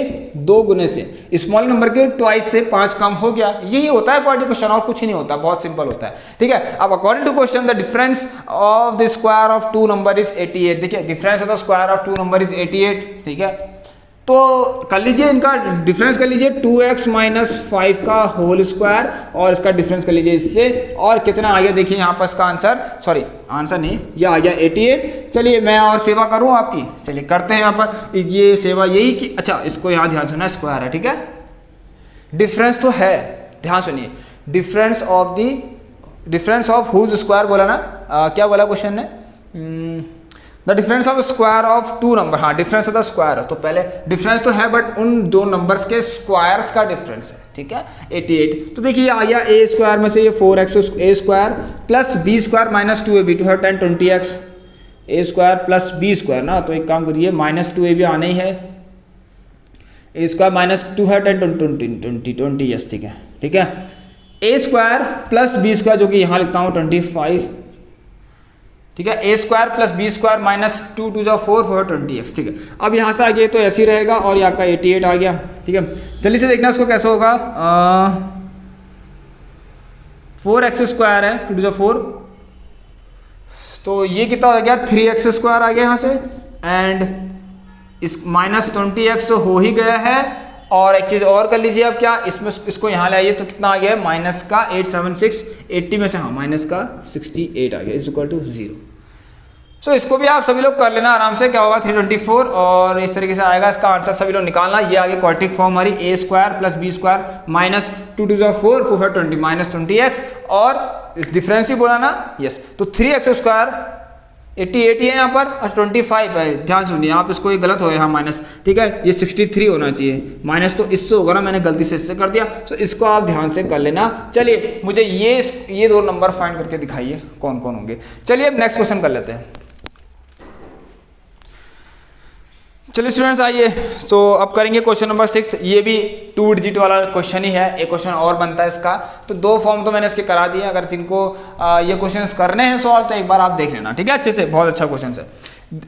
2 गुने से, स्मॉलर नंबर के ट्वाइस से 5 कम हो गया, यही होता है क्वाड्रेटिक क्वेश्चन, और कुछ ही नहीं होता, बहुत सिंपल होता है, ठीक है। अब according to question the difference of the square of two number is 88, देखिए difference of the square of two number is 88, ठीक है, तो कर लीजिए इनका डिफरेंस कर लीजिए 2x माइनस 5 का होल स्क्वायर, और इसका डिफरेंस कर लीजिए इससे, और कितना आ गया देखिए यहाँ पर इसका आंसर, सॉरी आंसर नहीं, ये आ गया 88। चलिए मैं और सेवा करूँ आपकी, चलिए करते हैं यहाँ पर ये सेवा यही कि, अच्छा इसको यहाँ ध्यान सुनना, स्क्वायर है, ठीक है, डिफरेंस तो है, ध्यान सुनिए, डिफरेंस ऑफ हुज स्क्वायर बोला ना, क्या बोला क्वेश्चन ने, the difference of square of two number, हाँ डिफरेंस ऑफ द स्क्वायर, तो पहले डिफरेंस तो है बट उन दो नंबर्स के स्क्वायर्स का डिफरेंस है, ठीक है, 88। तो देखिए आ गया ए स्क्वायर में से ये 4x a square plus b square minus 2ab, 2 है 10 20x a square plus b square no, तो एक काम करिए माइनस 2ab आना ही है, ए स्क्वायर माइनस 2 है 10 20 यस, ठीक है, ठीक है, a square plus b square जो कि यहाँ लिखता हूँ 25, ठीक है, a square plus b square minus 2 2 4 4 20x, ठीक है। अब यहाँ से आगे तो ऐसे ही रहेगा और यहाँ का 88 आ गया, ठीक है। जल्दी से देखना इसको कैसे होगा, 4x² है 2⁴, तो ये कितना हो गया 3x² आ गया यहाँ से, एंड इस -20x हो ही गया है। और एक चीज़ और कर लीजिए आप, क्या इसमें इसको यहाँ ले आइए तो कितना आ गया है माइनस का 876, 80 में से हाँ माइनस का 68 आ गया इज इक्वल टू 0। सो इसको भी आप सभी लोग कर लेना आराम से, क्या होगा 324 और इस तरीके से आएगा इसका आंसर, सभी लोग निकालना। ये आगे क्वाड्रेटिक फॉर्म हमारी a² + b² minus 2 × 4 4 20 minus 20x, और इस डिफरेंस ही बोला ना, यस, तो 3x² 88 है यहाँ पर और 25 है, ध्यान सुनिए आप, इसको ये गलत हो गया माइनस, ठीक है, ये 63 होना चाहिए, माइनस तो इससे होगा ना, मैंने गलती से इससे कर दिया, तो इसको आप ध्यान से कर लेना। चलिए मुझे ये दो नंबर फाइंड करके दिखाइए कौन कौन होंगे। चलिए अब नेक्स्ट क्वेश्चन कर लेते हैं। चलिए स्टूडेंट्स आइए, तो अब करेंगे क्वेश्चन नंबर 6। ये भी 2 डिजिट वाला क्वेश्चन ही है, एक क्वेश्चन और बनता है इसका, तो 2 फॉर्म तो मैंने इसके करा दिए, अगर जिनको ये क्वेश्चंस करने हैं सॉल्व तो एक बार आप देख लेना, ठीक है, अच्छे से, बहुत अच्छा क्वेश्चन है।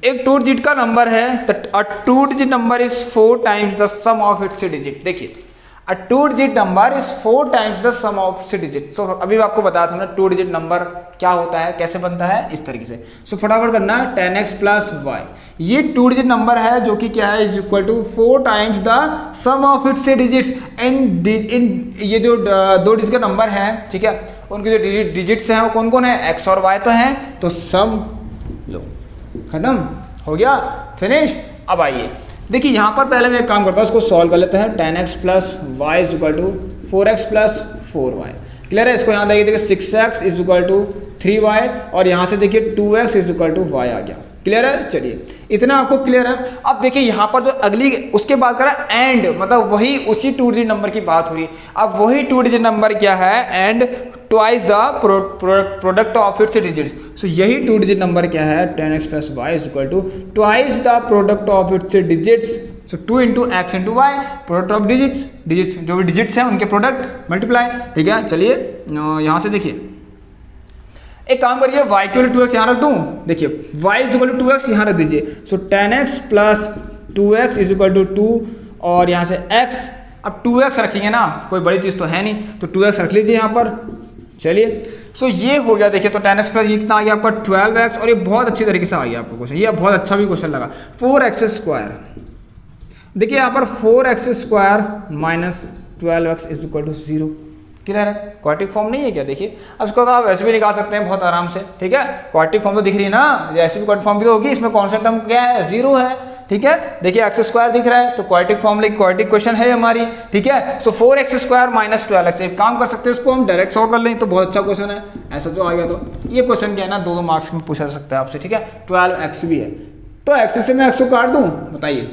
एक 2 डिजिट का नंबर है, a 2 digit number is 4 times the sum of its digit. देखिए a 2 digit number is 4 times the sum of its digit. So अभी आपको बताया था ना 2 डिजिट नंबर क्या होता है, कैसे बनता है, इस तरीके से। सो फटाफट करना 10x + y, ये 2 डिजिट नंबर है जो कि क्या है, is equal to 4 times the sum of its digits. इन ये जो 2 डिजिट का नंबर है, ठीक है, उनके जो डिजिट्स हैं वो कौन कौन है, x और y तो हैं, तो सम लो, खत्म हो गया, फिनिश। अब आइए देखिए यहाँ पर पहले मैं एक काम करता हूँ, इसको सॉल्व कर लेते हैं। 10x + y is equal to 4x + 4y, clear है। इसको यहाँ देखिए 6x is equal to 3y, और यहाँ से देखिए 2x is equal to y आ गया, क्लियर है। चलिए इतना आपको क्लियर है। अब देखिए यहाँ पर जो अगली उसके बाद करा एंड, मतलब वही उसी 2 डिजिट नंबर की बात हो रही है। अब वही 2 डिजिट नंबर क्या है, and twice the product of its digits. So यही 2 डिजिट नंबर क्या है, 10x + y is equal to twice the product of its digits. So 2 × x × y, product of digits जो भी डिजिट्स हैं उनके प्रोडक्ट मल्टीप्लाई, ठीक है। चलिए यहाँ से देखिए एक काम करिए, y = 2x यहाँ रख दूँ, देखिए y = 2x यहाँ रख दीजिए। सो 10x + 2x is equal to 2, और यहाँ से x, अब 2x रखेंगे ना, कोई बड़ी चीज़ तो है नहीं, तो 2x रख लीजिए यहाँ पर। चलिए सो ये हो गया, देखिए तो 10x + ये कितना आ गया आपका 12x, और ये बहुत अच्छी तरीके से आ गया आपको क्वेश्चन, ये बहुत अच्छा भी क्वेश्चन लगा। 4x², देखिए यहाँ पर 4x² minus 12x is equal to 0, clear है। क्वाड्रेटिक फॉर्म नहीं है क्या, देखिए अब इसको तो आप ऐसे भी निकाल सकते हैं बहुत आराम से, ठीक है। क्वाड्रेटिक फॉर्म तो दिख रही है ना, ऐसे भी क्वाड्रेटिक फॉर्म भी तो होगी, इसमें कौन सा टर्म क्या है, 0 है, ठीक है। देखिए x² दिख रहा है, तो क्वाड्रेटिक फॉर्म लेकिन क्वाड्रेटिक क्वेश्चन है हमारी, ठीक है। सो 4x² माइनस 12x, एक काम कर सकते हैं, इसको हम डायरेक्ट सॉल्व कर लें तो बहुत अच्छा क्वेश्चन है, ऐसा तो आ गया। तो ये क्वेश्चन क्या है ना, 2 मार्क्स में पूछा जा सकता है आपसे, ठीक है। 12x भी है, तो x से मैं x को काट दूं, बताइए,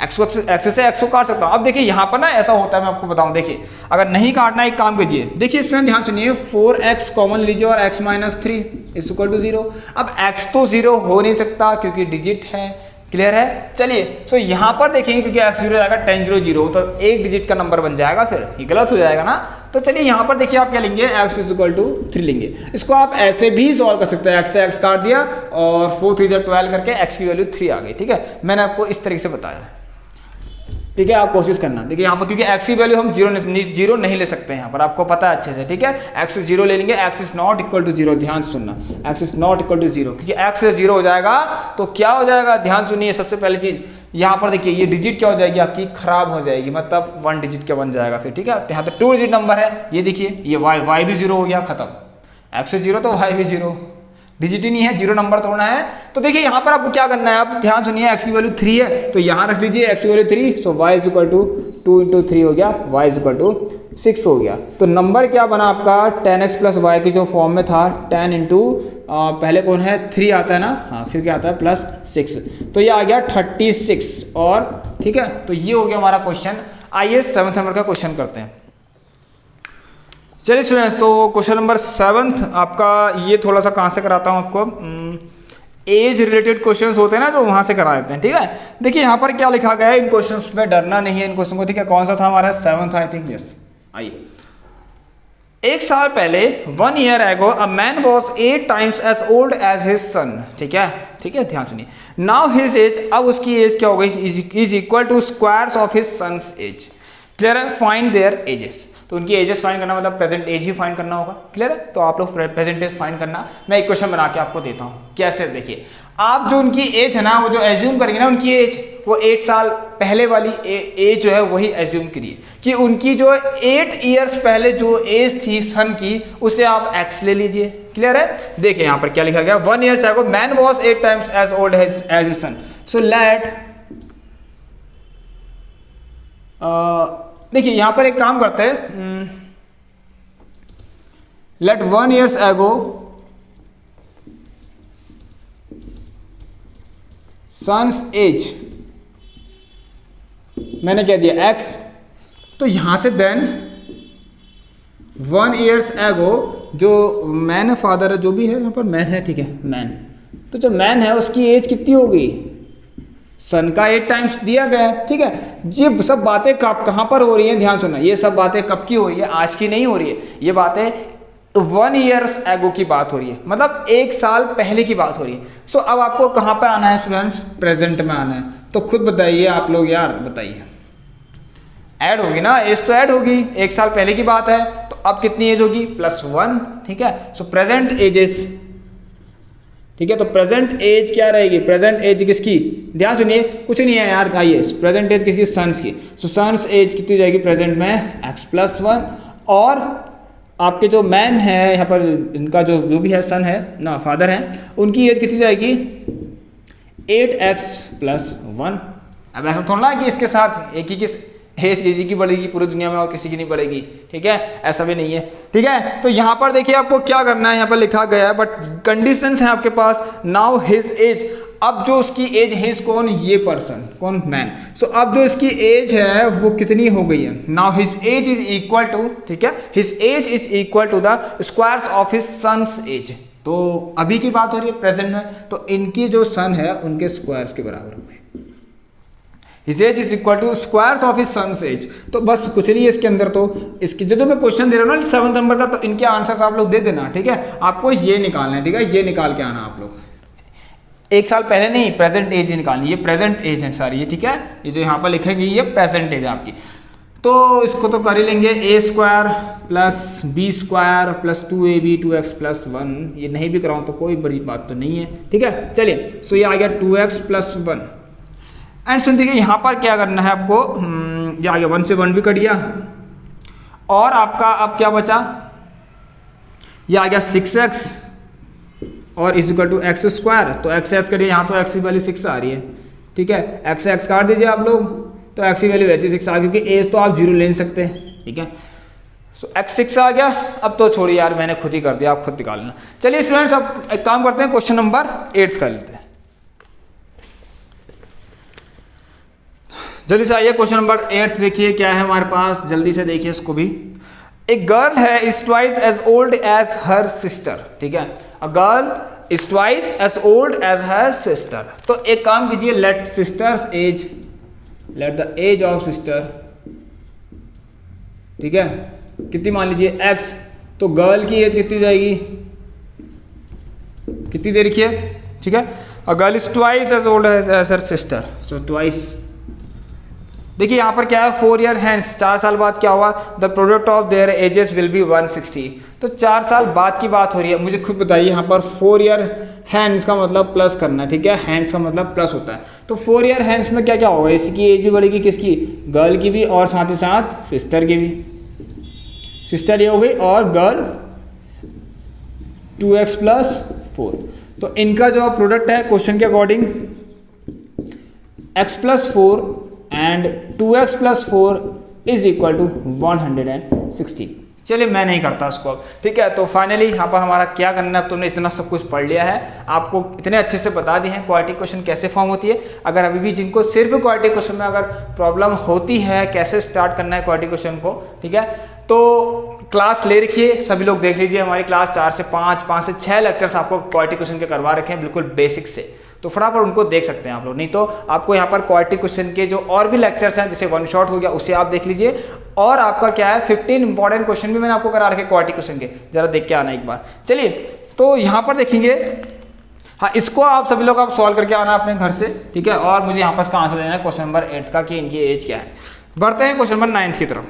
एक्स से एक्स को काट सकता हूँ। अब देखिए यहाँ पर ना ऐसा होता है, मैं आपको बताऊँ, देखिए अगर नहीं काटना एक काम कीजिए, देखिए इसमें ध्यान सुनिए, 4x कॉमन लीजिए और x - 3 इज इक्वल टू 0। अब x तो 0 हो नहीं सकता क्योंकि डिजिट है, क्लियर है। चलिए सो यहाँ पर देखेंगे क्योंकि x 0 जाएगा 10 0 0, तो एक डिजिट का नंबर बन जाएगा, फिर ये गलत हो जाएगा ना। तो चलिए यहाँ पर देखिए आप क्या लेंगे, x इज इक्वल टू 3 लेंगे। इसको आप ऐसे भी सॉल्व कर सकते हैं, x से x काट दिया और 4 3 12 करके x की वैल्यू 3 आ गई, ठीक है। मैंने आपको इस तरीके से बताया, ठीक है, आप कोशिश करना। देखिए यहाँ पर क्योंकि x की वैल्यू हम 0 नहीं ले सकते हैं, यहाँ पर आपको पता है अच्छे से, ठीक है। x 0 ले लेंगे, x is not equal to 0, ध्यान सुनना, x is not equal to 0, क्योंकि x से 0 हो जाएगा तो क्या हो जाएगा, ध्यान सुनिए। सबसे पहली चीज यहाँ पर देखिए ये डिजिट क्या हो जाएगी आपकी, खराब हो जाएगी, मतलब 1 डिजिट क्या बन जाएगा फिर, ठीक है। यहाँ तो 2 डिजिट नंबर है, ये देखिए ये y भी 0 हो गया, खत्म, x से 0 तो y भी 0, डिजिट ही नहीं है, 0 नंबर तोड़ना है। तो देखिए यहाँ पर आपको क्या करना है, आप ध्यान सुनिए, x की वैल्यू 3 है तो यहाँ रख लीजिए x की value 3, so y is equal to 2 × 3 हो गया, y इज इक्वल टू 6 हो गया। तो नंबर क्या बना आपका, 10x + y की जो फॉर्म में था 10 × पहले कौन है 3 आता है ना, हाँ, फिर क्या आता है +6, तो ये आ गया 36, और ठीक है। तो ये हो गया हमारा क्वेश्चन। आइए 7th नंबर का क्वेश्चन करते हैं। चलिए स्टूडेंट्स, तो क्वेश्चन नंबर 7 आपका, ये थोड़ा सा कहाँ से कराता हूँ आपको, एज रिलेटेड क्वेश्चंस होते हैं ना, तो वहाँ से करा देते हैं, ठीक है। देखिए यहाँ पर क्या लिखा गया है, इन क्वेश्चंस में डरना नहीं है, इन क्वेश्चन को, ठीक है। कौन सा था हमारा 7th, आई थिंक, यस। आइए, 1 साल पहले 1 year ago a man was 8 times as old as his son, ठीक है, ठीक है, ध्यान सुनिए। नाउ हिज एज, अब उसकी एज क्या हो गई, is equal to squares of his sons age, clear है। फाइंड देयर एजेस, तो उनकी एजेस फाइंड करना मतलब प्रेजेंट एज ही फाइंड करना होगा। क्लियर है? तो आप लोग प्रेजेंट एज फाइंड करना, मैं एक क्वेश्चन बना के आपको देता हूँ। कैसे? देखिए, आप जो उनकी एज है ना, वो जो एज्यूम करेंगे ना उनकी एज, वो 8 साल पहले वाली एज जो है वही एज्यूम करिए कि उनकी जो 8 ईयर्स पहले जो एज थी सन की, उसे आप एक्स ले लीजिए। क्लियर है? देखिए यहाँ पर क्या लिखा गया, 1 years ago man was 8 times as old as son. So let, देखिए यहाँ पर एक काम करते हैं, let 1 years ago sons age, मैंने क्या दिया x, तो यहां से देन 1 years ago जो मैन है, फादर है, जो भी है यहाँ पर मैन है, ठीक है, मैन, तो जो मैन है उसकी एज कितनी होगी, सन का 8 times दिया गया है। ठीक है, ये सब बातें कब कहाँ पर हो रही हैं, ध्यान सुनना, ये सब बातें कब की हो रही है, आज की नहीं हो रही है, ये बातें 1 years ago की बात हो रही है, मतलब 1 साल पहले की बात हो रही है। सो अब आपको कहाँ पे आना है स्टूडेंट्स, प्रेजेंट में आना है। तो खुद बताइए आप लोग यार, बताइए, ऐड होगी ना, एज तो ऐड होगी, 1 साल पहले की बात है, तो अब कितनी एज होगी, +1। ठीक है, सो प्रेजेंट एजेस, ठीक है, तो प्रेजेंट एज क्या रहेगी, प्रेजेंट एज किसकी, ध्यान सुनिए, कुछ नहीं है यार, आइए, प्रेजेंट एज किसकी, सन्स की। सो सन्स एज कितनी जाएगी प्रेजेंट में, x+1, और आपके जो मैन है यहाँ पर, इनका जो भी है सन है ना, फादर है, उनकी एज कितनी जाएगी, 8x+1। अब ऐसा थोड़ा ना कि इसके साथ एक ही किस एज किसी की बढ़ेगी पूरी दुनिया में और किसी की नहीं बढ़ेगी। ठीक है, ऐसा भी नहीं है। ठीक है, तो यहाँ पर देखिए आपको क्या करना है, यहाँ पर लिखा गया है, बट कंडीशंस है आपके पास। नाउ हिज एज, अब जो उसकी एज है, कौन, ये पर्सन, कौन, मैन। सो अब जो इसकी एज है वो कितनी हो गई है, now his age is equal to, ठीक है, his age is equal to the squares of his sons age. तो अभी की बात हो रही है प्रेजेंट में, तो इनकी जो सन है उनके स्क्वायर्स के बराबर होंगे। His age is equal to squares of his sons age. तो बस कुछ नहीं है इसके अंदर, तो इसकी जो मैं क्वेश्चन दे रहा हूँ ना 7 नंबर का, तो इनके आंसर्स आप लोग दे देना। ठीक है, आपको ये निकालना है, ठीक है, ये निकाल के आना आप लोग, 1 साल पहले नहीं, प्रेजेंट एज निकालनी, ये प्रेजेंट एज है सारी ये। ठीक है, ये जो यहाँ पर लिखेंगे ये प्रेजेंट एज है आपकी। तो इसको तो कर ही लेंगे, a² + b² + 2ab 2x+1, ये नहीं भी कराऊँ तो कोई बड़ी बात तो नहीं है। ठीक है, चलिए, सो ये आ गया 2x+1। एंड सुन देखिए यहाँ पर क्या करना है आपको, ये आ गया 1 से 1 भी कट गया, और आपका अब क्या बचा, ये आ गया 6x और इक्वल टू x²। तो x करिए, यहाँ तो x की वैल्यू 6 आ रही है। ठीक है, x काट दीजिए आप लोग, तो x की वैल्यू वैसे 6 आ गई, क्योंकि एज तो आप 0 ले सकते हैं। ठीक है, सो x 6 आ गया। अब तो छोड़िए यार, मैंने खुद ही कर दिया, आप खुद निकाल लेना। चलिए स्टूडेंट्स, अब एक काम करते हैं, क्वेश्चन नंबर 8 कर लेते हैं। जल्दी से आइए, क्वेश्चन नंबर 8 देखिए क्या है हमारे पास, जल्दी से देखिए इसको भी। एक गर्ल है is twice as old as her sister. ठीक है, a girl is twice as old as her sister. तो एक काम कीजिए, let sisters age, let the age of sister, ठीक है, कितनी मान लीजिए x, तो गर्ल की एज कितनी जाएगी, कितनी दे रखी है। ठीक है, a girl is twice as old as her sister, so twice. देखिए यहाँ पर क्या है, 4 year हैंड्स, 4 साल बाद क्या हुआ, the product of their edges will be 160। तो 4 साल बाद की बात हो रही है। मुझे खुद बताइए, यहाँ पर 4 year हैंड्स का मतलब प्लस करना है। ठीक है, हैंड्स का मतलब प्लस होता है, तो 4 year हैंड्स में क्या क्या होगा, इसकी एज भी बढ़ेगी, किसकी, गर्ल की भी, और साथ ही साथ सिस्टर की भी। सिस्टर ये हो गई, और गर्ल 2x+4। तो इनका जो प्रोडक्ट है क्वेश्चन के according x+4 and 2x+4 is equal to 160। चलिए मैं नहीं करता इसको अब। ठीक है, तो फाइनली यहाँ पर हमारा क्या करना है, तुमने इतना सब कुछ पढ़ लिया है, आपको इतने अच्छे से बता दिए हैं क्वाड्रेटिक क्वेश्चन कैसे फॉर्म होती है। अगर अभी भी जिनको सिर्फ क्वाड्रेटिक क्वेश्चन में अगर प्रॉब्लम होती है, कैसे स्टार्ट करना है क्वाड्रेटिक क्वेश्चन को, ठीक है, तो क्लास ले रखिए, सभी लोग देख लीजिए हमारी क्लास 4 से 5, 5 से 6 लेक्चर्स आपको क्वाड्रेटिक क्वेश्चन के करवा रखे हैं बिल्कुल बेसिक से, तो फटाफट उनको देख सकते हैं आप लोग। नहीं तो आपको यहाँ पर क्वाड्रेटिक क्वेश्चन के जो और भी लेक्चर्स हैं, जैसे 1 शॉट हो गया, उसे आप देख लीजिए। और आपका क्या है, 15 इंपॉर्टेंट क्वेश्चन भी मैंने आपको करा रखे क्वाड्रेटिक क्वेश्चन के, जरा देख के आना एक बार। चलिए, तो यहाँ पर देखेंगे, हाँ, इसको आप सभी लोग आप सॉल्व करके आना अपने घर से। ठीक है, और मुझे यहाँ पर इसका आंसर देना है क्वेश्चन नंबर 8 का, कि इनकी एज क्या है। बढ़ते हैं क्वेश्चन नंबर 9 की तरफ।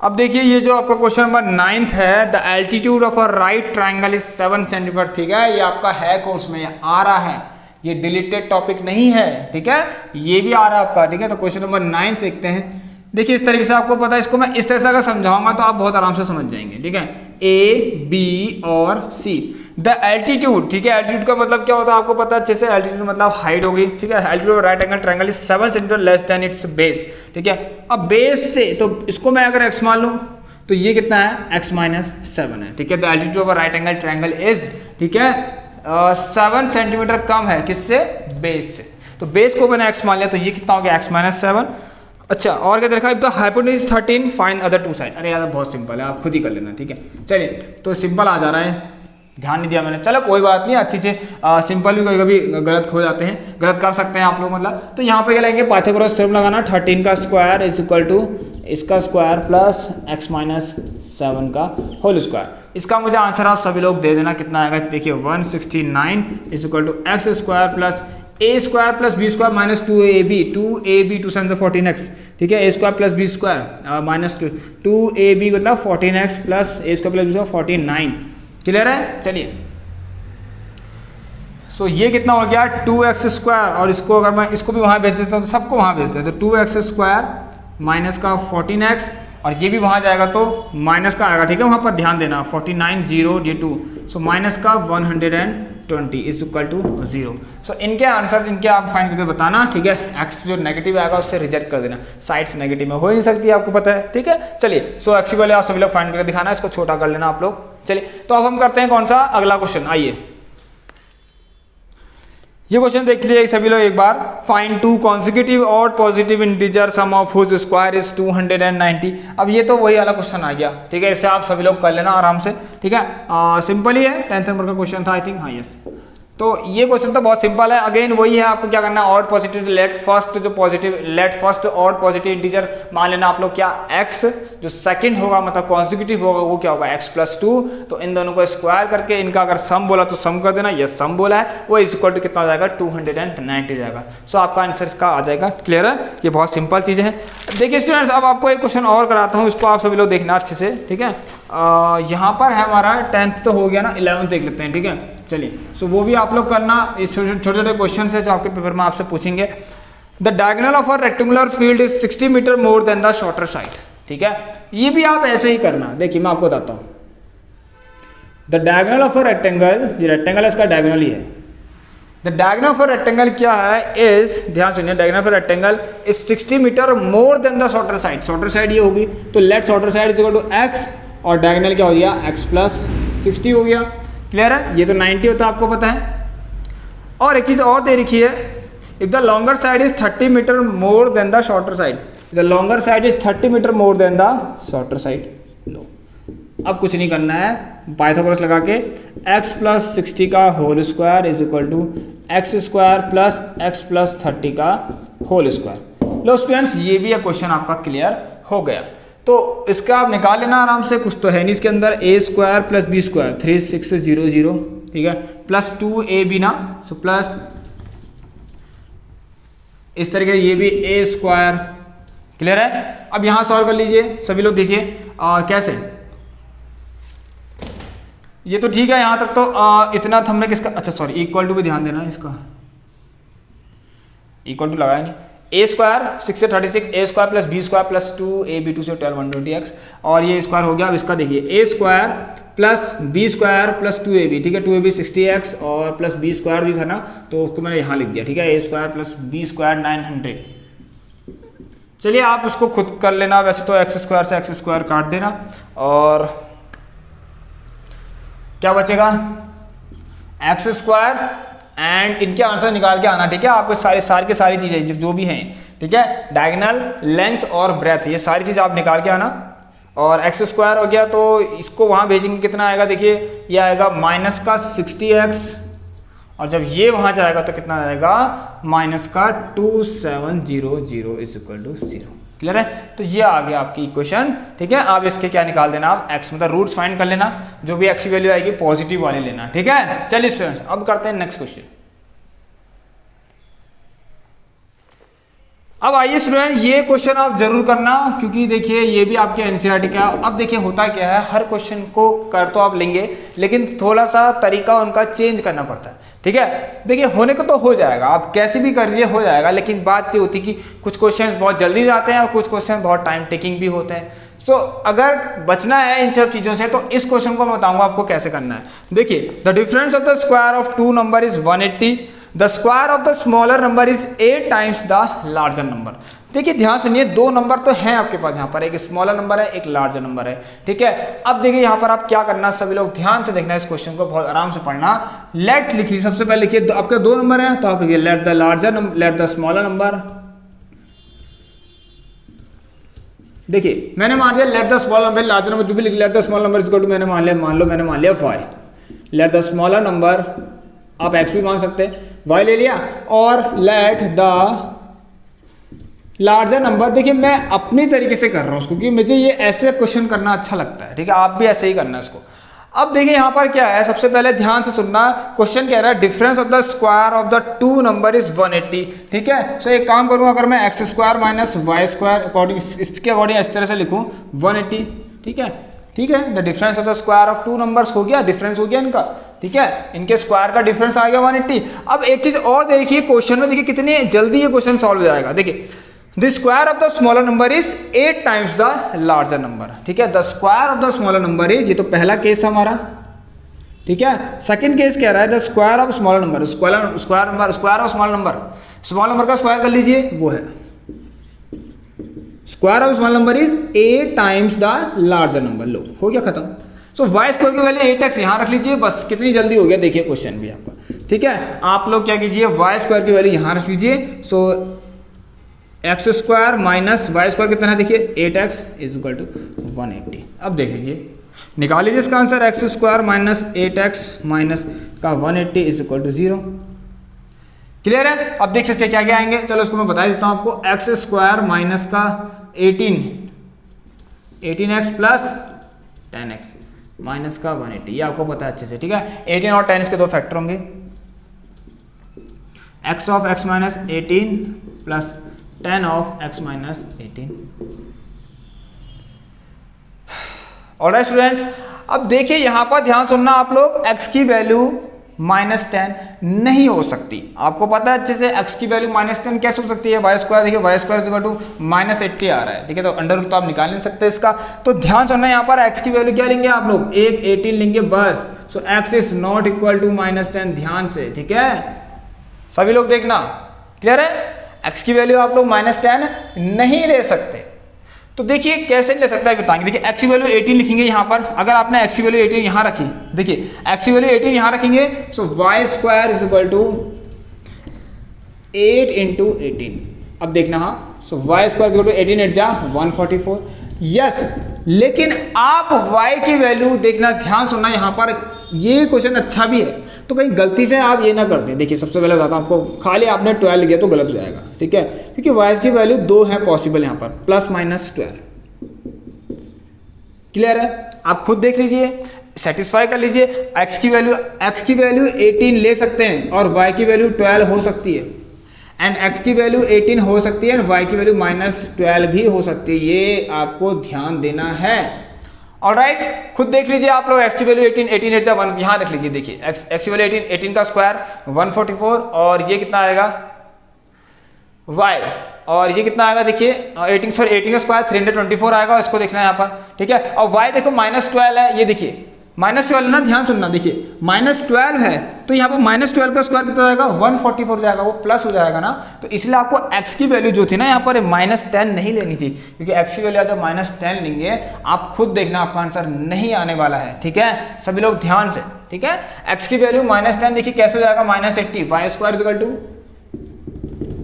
अब देखिए ये जो आपका क्वेश्चन नंबर 9 है, the altitude of a right triangle is 7 centimetre, ठीक है। ये आपका है कोर्स में आ रहा है, ये डिलीटेड टॉपिक नहीं है, ठीक है, ये भी आ रहा है आपका, ठीक है। तो क्वेश्चन नंबर 9 देखते हैं। देखिए इस तरीके से आपको पता है, इसको मैं इस तरह से अगर समझाऊंगा तो आप बहुत आराम से समझ जाएंगे, ठीक है। ए बी और सी, द एल्टीट्यूड, ठीक है। एल्टीट्यूड का मतलब क्या होता है आपको पता है अच्छे से, एल्टीट्यूड मतलब हाइट होगी, ठीक है। Altitude of right angle triangle is 7 centimetre less than it's base, ठीक है। अब बेस से तो इसको मैं अगर x मान लूं तो ये कितना है, x माइनस 7 है, ठीक है। The altitude of right angle triangle is, ठीक है, 7 सेंटीमीटर कम है किससे, बेस से। तो बेस को मैंने x मान लिया, तो ये कितना हो गया, x माइनस 7। अच्छा, और क्या देखा, the hypotenuse 13 find other two side. अरे यार बहुत सिंपल है, आप खुद ही कर लेना, ठीक है। चलिए तो सिंपल आ जा रहा है, ध्यान नहीं दिया मैंने, चलो कोई बात नहीं, अच्छी से सिंपल भी कभी कभी गलत हो जाते हैं, गलत कर सकते हैं आप लोग मतलब। तो यहाँ पे क्या लेंगे, पाइथागोरस थ्योरम लगाना, 13 का स्क्वायर इज इक्वल टू इसका स्क्वायर प्लस x माइनस 7 का होल स्क्वायर। इसका मुझे आंसर आप सभी लोग दे देना, कितना आएगा देखिए, 169 is equal to x square plus a square plus b square minus 2ab, 2ab 2 7 14x, ठीक है। A square plus b square minus 2ab मतलब 14x plus a square plus b square 49, clear है। चलिए सो ये कितना हो गया, 2x स्क्वायर, और इसको अगर मैं इसको भी वहाँ भेज देता हूँ तो सबको वहाँ भेज देते हैं, तो 2x स्क्वायर माइनस का 14x, और ये भी वहाँ जाएगा तो माइनस का आएगा, ठीक है। वहाँ पर ध्यान देना, 49 0 ये 2, सो माइनस का 120 इज इक्वल टू 0। सो इनके आंसर इनके आप फाइंड करके बताना, ठीक है। x जो नेगेटिव आएगा उससे रिजेक्ट कर देना, साइड्स नेगेटिव में हो ही नहीं सकती, आपको पता है, ठीक है। चलिए सो x वाले आप सभी लोग फाइंड करके दिखाना, इसको छोटा कर लेना आप लोग। चलिए तो अब हम करते हैं कौन सा अगला क्वेश्चन, आइए ये क्वेश्चन देख लीजिए सभी लोग एक बार। फाइंड टू कॉन्सिक्यूटिव और positive integer sum of whose square is 290। अब ये तो वही वाला क्वेश्चन आ गया, ठीक है। इसे आप सभी लोग कर लेना आराम से, ठीक है। सिंपल ही है, 10th नंबर का क्वेश्चन था आई थिंक, हाँ यस। तो ये क्वेश्चन तो बहुत सिंपल है, अगेन वही है, आपको क्या करना है, और पॉजिटिव लेट फर्स्ट और पॉजिटिव इंटीजर मान लेना आप लोग, क्या x जो सेकंड होगा मतलब कॉन्सिक्यूटिव होगा वो क्या होगा, x प्लस 2। तो इन दोनों को स्क्वायर करके इनका अगर सम बोला तो सम कर देना, ये सम बोला है वो इज इक्वल टू कितना हो जाएगा, 290 जाएगा। सो आपका आंसर इसका आ जाएगा, क्लियर है। ये बहुत सिंपल चीज़ है। देखिए स्टूडेंट्स अब आपको एक क्वेश्चन और कराता हूँ, इसको आप सभी लोग देखना अच्छे से, ठीक है। यहाँ पर है हमारा 10th तो हो गया ना, 11th देख लेते हैं, ठीक है। चलिए सो वो भी आप लोग करना, इस छोटे छोटे क्वेश्चन है जो आपके पेपर में आपसे पूछेंगे। The diagonal of a rectangular field is 60 metre more than the shorter side, ठीक है। ये भी आप ऐसे ही करना, देखिए मैं आपको बताता हूँ। The diagonal of a rectangle, ये रेक्टेंगल है, इसका डायगोनल ही है। The diagonal of a rectangle क्या है, इज, ध्यान सुनिए, diagonal of a rectangle is 60 metre more than the shorter side. Shorter side ये होगी, तो let shorter side is equal to x, और डायगोनल क्या हो गया, x प्लस 60 हो गया, क्लियर है। ये तो 90 होता है आपको पता है। और एक चीज और दे रखी है, if the longer side is 30 meter more than the shorter side, the longer side is 30 meter more than the shorter side. लो अब कुछ नहीं करना है, पाइथागोरस लगा के x प्लस 60 का whole square is equal to x square plus x plus 30 का होल स्क्वायर। लो स्टूडेंट्स ये भी क्वेश्चन आपका क्लियर हो गया। तो इसका आप निकाल लेना आराम से, कुछ तो है नहीं इसके अंदर, a square plus b square 3600, ठीक है, प्लस 2ab ना, सो प्लस इस तरीके ये भी a स्क्वायर, क्लियर है। अब यहां सॉल्व कर लीजिए सभी लोग, देखिए कैसे, ये तो ठीक है यहाँ तक तो इतना तो हमने किसका, अच्छा सॉरी इक्वल टू भी ध्यान देना, इसका इक्वल टू लगाया नहीं, ए स्क्वायर 6 से 36, a square plus b square plus 2ab 2 से 12 120x, और ये स्क्वायर हो गया। अब इसका देखिए a square plus b square plus 2ab, ठीक है, 2ab 60x और प्लस बी स्क्वायर भी था ना, तो उसको मैंने यहाँ लिख दिया, ठीक है, a square plus b square 900। चलिए आप उसको खुद कर लेना, वैसे तो एक्स स्क्वायर से एक्स स्क्वायर काट देना, और क्या बचेगा, एक्स स्क्वायर, एंड इनके आंसर निकाल के आना, ठीक है। आपको सारी की सारी चीजें जो भी हैं, ठीक है, डायगोनल, लेंथ और ब्रेथ, ये सारी चीज आप निकाल के आना। और एक्स स्क्वायर हो गया तो इसको वहां भेजेंगे, कितना आएगा देखिए, ये आएगा माइनस का 60x, और जब ये वहां जाएगा तो कितना आएगा, माइनस का 2700 इज इक्वल टू 0, क्लियर है। तो ये आ गया आपकी इक्वेशन, ठीक है। आप इसके क्या निकाल देना, आप x मतलब रूट्स फाइंड कर लेना, जो भी x की वैल्यू आएगी पॉजिटिव वाले लेना, ठीक है। चलिए स्टूडेंट्स अब करते हैं नेक्स्ट क्वेश्चन। अब आइए स्टूडेंट, ये क्वेश्चन आप जरूर करना, क्योंकि देखिए ये भी आपके एनसीईआरटी का। अब देखिए होता क्या है, हर क्वेश्चन को कर तो आप लेंगे, लेकिन थोड़ा सा तरीका उनका चेंज करना पड़ता है, ठीक है। देखिए होने को तो हो जाएगा, आप कैसे भी कर लीजिए हो जाएगा, लेकिन बात ये होती है कि कुछ क्वेश्चन बहुत जल्दी जाते हैं और कुछ क्वेश्चन बहुत टाइम टेकिंग भी होते हैं। सो अगर बचना है इन सब चीज़ों से, तो इस क्वेश्चन को मैं बताऊंगा आपको कैसे करना है। देखिए, the difference of the square of two number is 180, the square of the smaller number is 8 times the larger number. देखिए ध्यान सुनिए, दो नंबर तो हैं आपके पास यहाँ पर, एक स्मॉलर नंबर है, एक लार्जर नंबर है, ठीक है। अब देखिए यहाँ पर आप क्या करना, सभी लोग ध्यान से देखना, इस क्वेश्चन को बहुत आराम से पढ़ना। लेट लिखिए, सबसे पहले लिखिए आपके दो नंबर हैं, तो आप लिखिए let the larger number, late the smaller number. देखिए मैंने मान लिया late the smaller number, larger number जो भी लिख, लेट द स्मॉलर नंबर इसको मैंने मान लिया, मैंने मान लिया y। Late the smaller number, आप x भी मान सकते हैं, y ले लिया। और लेट द लार्जर नंबर, देखिए मैं अपनी तरीके से कर रहा हूँ उसको, क्योंकि मुझे ये ऐसे क्वेश्चन करना अच्छा लगता है, ठीक है। आप भी ऐसे ही करना है इसको। अब देखिए यहाँ पर क्या है, सबसे पहले ध्यान से सुनना, क्वेश्चन कह रहा है difference of the square of the two number is 180, ठीक है। सो एक काम करूँ, अगर मैं x square minus y square according, इसके अकॉर्डिंग इस तरह से लिखूँ 180, ठीक है, ठीक है। The difference of the square of two numbers हो गया, डिफरेंस हो गया इनका, ठीक है, इनके स्क्वायर का डिफरेंस आ गया 180। अब एक चीज और देखिए क्वेश्चन में, देखिए कितनी जल्दी ये क्वेश्चन सॉल्व हो जाएगा। देखिए the square of the smaller number is 8 times the larger number, ठीक है। The square of the smaller number is, ये तो पहला केस हमारा, ठीक है। सेकंड केस कह रहा है the square of smaller number, square of smaller number, small number का स्क्वायर कर लीजिए, वो है square of small number is 8 times the larger number. लो हो गया खत्म। सो वाई स्क्वायर की वैल्यू 8x यहाँ रख लीजिए, बस कितनी जल्दी हो गया, देखिए क्वेश्चन भी आपका, ठीक है। आप लोग क्या कीजिए, वाई स्क्वायर की वैल्यू यहाँ रख लीजिए। So x square minus y square कितना है, देखिए 8x इज इक्वल टू 180। अब देख लीजिए, निकाल लीजिए इसका answer, x square minus 8x minus का 180 इज इक्वल टू 0। क्लियर है। अब देख सकते हैं क्या क्या आएंगे, चलो इसको मैं बता देता हूँ आपको। एक्स स्क्वायर माइनस का 18x प्लस 10x माइनस का 180, ये आपको पता है अच्छे से, ठीक है। 18 और 10 इसके दो फैक्टर होंगे, x of x minus 18 plus 10 of x minus 18। Alright students, अब देखिए यहां पर ध्यान सुनना आप लोग, x की वैल्यू -10 नहीं हो सकती। आपको पता है अच्छे से x की वैल्यू -10 कैसे हो सकती है, वाई स्क्वायर, देखिए वाई स्क्वायर इक्वल टू -80 आ रहा है, ठीक है। तो अंडर रूट तो आप निकाल नहीं सकते इसका, तो ध्यान सुनना यहाँ पर x की वैल्यू क्या लेंगे आप लोग, एक 18 लेंगे बस। So x is not equal to -10, ध्यान से, ठीक है। सभी लोग देखना, क्लियर है। x की वैल्यू आप लोग -10 नहीं ले सकते। तो देखिए कैसे ले सकता है बताएंगे। देखिए x की वैल्यू 18 लिखेंगे यहाँ पर, अगर आपने x की वैल्यू 18 यहाँ रखी, देखिए x की वैल्यू 18 यहाँ रखेंगे, so y square is equal to 8 into 18। अब देखना, हाँ, so y square is equal to 18 8 जा 144, यस। लेकिन आप y की वैल्यू देखना, ध्यान सुनना, यहाँ पर ये क्वेश्चन अच्छा भी है, तो कहीं गलती से आप ये ना कर दें। देखिए सबसे पहले बताता हूँ आपको, खाली आपने 12 लिया तो गलत हो जाएगा, ठीक है, क्योंकि y की वैल्यू 2 है पॉसिबल यहाँ पर, प्लस माइनस 12। क्लियर है, आप खुद देख लीजिए, सेटिस्फाई कर लीजिए। x की वैल्यू 18 ले सकते हैं और y की वैल्यू 12 हो सकती है, एंड x की वैल्यू 18 हो सकती है, y की वैल्यू -12 भी हो सकती है, ये आपको ध्यान देना है। ऑलराइट, खुद देख लीजिए आप लोग, x की वैल्यू 18 8 1 यहाँ रख लीजिए। देखिए x की वैल्यू 18 का स्क्वायर 144, और ये कितना आएगा y, और ये कितना आएगा, देखिए 18 का स्क्वायर 324 आएगा, इसको देखना है यहाँ पर, ठीक है। और y देखो -12 है, ये देखिए -12 ना, ध्यान सुनना, देखिए -12 है, तो यहाँ पर -12 का स्क्वायर कितना जाएगा 144 जाएगा, वो प्लस हो जाएगा ना। तो इसलिए आपको x की वैल्यू जो थी ना यहाँ पर -10 नहीं लेनी थी, क्योंकि x की वैल्यू जब -10 लेंगे, आप खुद देखना आपका आंसर नहीं आने वाला है, ठीक है। सभी लोग ध्यान से, ठीक है। x की वैल्यू -10 देखिए कैसे हो जाएगा, -80, वाई स्क्वायर इक्वल टू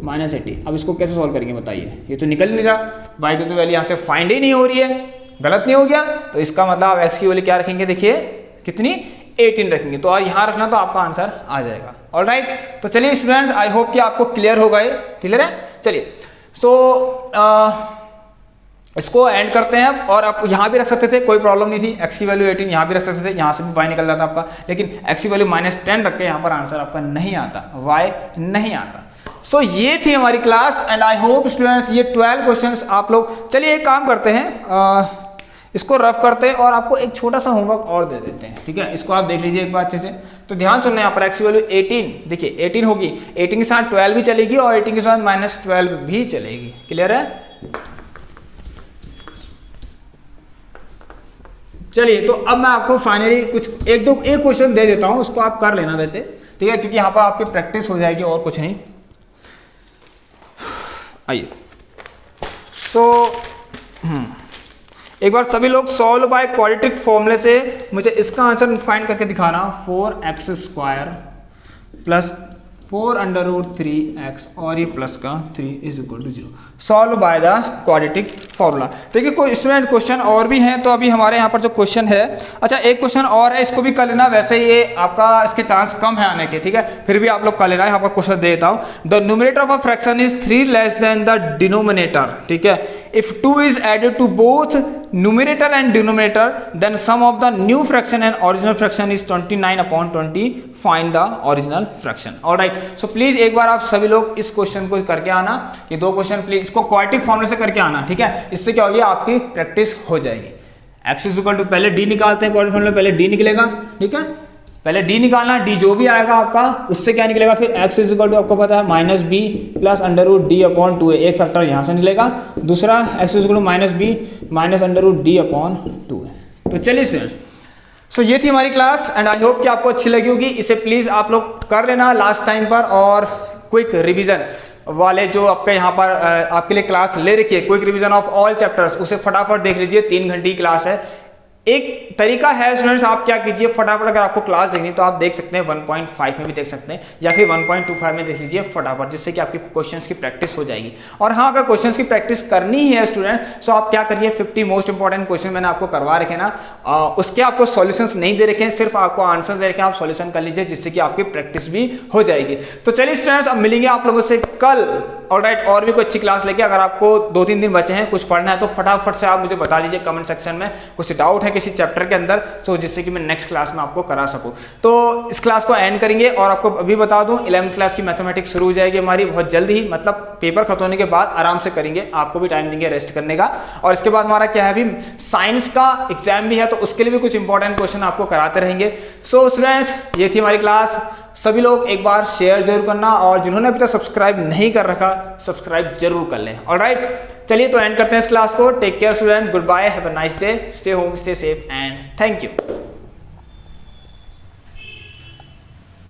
-80। अब इसको कैसे सॉल्व करेंगे बताइए, ये तो निकल नहीं रहा, y की तो वैल्यू यहाँ से फाइंड ही नहीं हो रही है, गलत नहीं हो गया, तो इसका मतलब आप x की वैल्यू क्या रखेंगे, देखिए कितनी 18 रखेंगे, तो और यहाँ रखना, तो आपका आंसर आ जाएगा। ऑलराइट, तो चलिए स्टूडेंट्स, आई होप कि आपको क्लियर हो गए, क्लियर है। चलिए सो इसको एंड करते हैं अब, और आप यहाँ भी रख सकते थे, कोई प्रॉब्लम नहीं थी, x की वैल्यू 18 यहाँ भी रख सकते थे, यहाँ से भी y निकल जाता आपका, लेकिन x की वैल्यू -10 रख के यहाँ पर आंसर आपका नहीं आता, y नहीं आता। सो ये थी हमारी class and I hope students ये 12 क्वेश्चंस आप लोग, चलिए एक काम करते हैं, इसको रफ करते हैं और आपको एक छोटा सा होमवर्क और दे देते हैं, ठीक है। इसको आप देख लीजिए एक बार अच्छे से। तो ध्यान सुनना, यहाँ पर एक्स की वैल्यू 18, देखिए 18 होगी, 18 के साथ 12 भी चलेगी और 18 के साथ -12 भी चलेगी। क्लियर है? चलिए तो अब मैं आपको फाइनली कुछ एक क्वेश्चन दे देता हूँ, उसको आप कर लेना वैसे, ठीक है, क्योंकि यहाँ पर आपकी प्रैक्टिस हो जाएगी और कुछ नहीं। आइए एक बार सभी लोग सॉल्व बाय क्वाड्रेटिक फॉर्मूले से मुझे इसका आंसर फाइंड करके दिखाना। 4x² प्लस 4√3x और ये प्लस का 3 = 0 solve by the quadratic formula. देखिए कोई स्टूडेंट क्वेश्चन और भी हैं, तो अभी हमारे यहाँ पर जो क्वेश्चन है, अच्छा एक क्वेश्चन और है, इसको भी कर लेना। वैसे ये आपका इसके चांस कम है आने के, ठीक है, फिर भी आप लोग कर लेना। यहाँ पर क्वेश्चन दे देता हूँ। The numerator of a fraction is 3 less than the denominator, ठीक है। If 2 is added to both numerator and denominator, then sum of the new fraction and original fraction is 29/20. Find the original fraction. Alright, so please एक बार आप सभी लोग इस question को करके आना। ये दो क्वेश्चन प्लीज इसको क्वाड्रेटिक फॉर्मूले से करके आना, ठीक है। इससे क्या होगी, आपकी प्रैक्टिस हो जाएगी। x = पहले d निकालते हैं, क्वाड्रेटिक फॉर्मूले पहले d निकलेगा, ठीक है, पहले d निकालना, d जो भी आएगा आपका उससे क्या निकलेगा, फिर x = आपको पता है -b प्लस √d/2 है, एक फैक्टर यहाँ से निकलेगा, दूसरा x = -b माइनस √d/2 है। तो चलिए स्टूडेंट्स, सो ये थी हमारी क्लास एंड आई होप कि आपको अच्छी लगी होगी। इसे प्लीज आप लोग कर लेना लास्ट टाइम पर, और क्विक रिवीजन वाले जो आपके यहाँ पर आपके लिए क्लास ले रखी है, quick revision of all chapters, उसे फटाफट देख लीजिए। 3 घंटे की क्लास है। एक तरीका है स्टूडेंट्स, आप क्या कीजिए, फटाफट अगर आपको क्लास देखनी तो आप देख सकते हैं 1.5 में भी देख सकते हैं, या फिर 1.25 में देख लीजिए फटाफट, जिससे कि आपकी क्वेश्चंस की प्रैक्टिस हो जाएगी। और हाँ, अगर क्वेश्चंस की प्रैक्टिस करनी ही है स्टूडेंट, तो आप क्या करिए, 50 मोस्ट इंपॉर्टेंट क्वेश्चन मैंने आपको करवा रखे ना, उसके आपको सॉल्यूशंस नहीं दे रखे हैं, सिर्फ आपको आंसर दे रखे हैं, आप सॉल्यूशन कर लीजिए, जिससे कि आपकी प्रैक्टिस भी हो जाएगी। तो चलिए स्टूडेंट्स, अब मिलेंगे आप लोगों से कल। ऑलराइट, और भी कोई अच्छी क्लास लेके। अगर आपको 2-3 दिन बचे हैं, कुछ पढ़ना है, तो फटाफट से आप मुझे बता दीजिए कमेंट सेक्शन में, कुछ डाउट है किसी चैप्टर के अंदर, तो जिससे कि मैं नेक्स्ट क्लास में आपको करा सकूं। तो इस क्लास को एंड करेंगे, और आपको अभी बता दूं 11th क्लास की मैथमेटिक्स शुरू हो जाएगी हमारी बहुत जल्दी ही, मतलब पेपर खत्म होने के बाद आराम से करेंगे, आपको भी टाइम देंगे रेस्ट करने का। और इसके बाद हमारा क्या है, अभी साइंस का एग्जाम भी है, तो उसके लिए भी कुछ इंपॉर्टेंट क्वेश्चन आपको कराते रहेंगे। सो स्टूडेंट्स, ये थी हमारी क्लास। सभी लोग एक बार शेयर जरूर करना, और जिन्होंने अभी तक सब्सक्राइब नहीं कर रखा, सब्सक्राइब जरूर कर लें। ऑलराइट, चलिए तो एंड करते हैं इस क्लास को। Take care student, good bye, have a nice day, stay home, stay safe and thank you.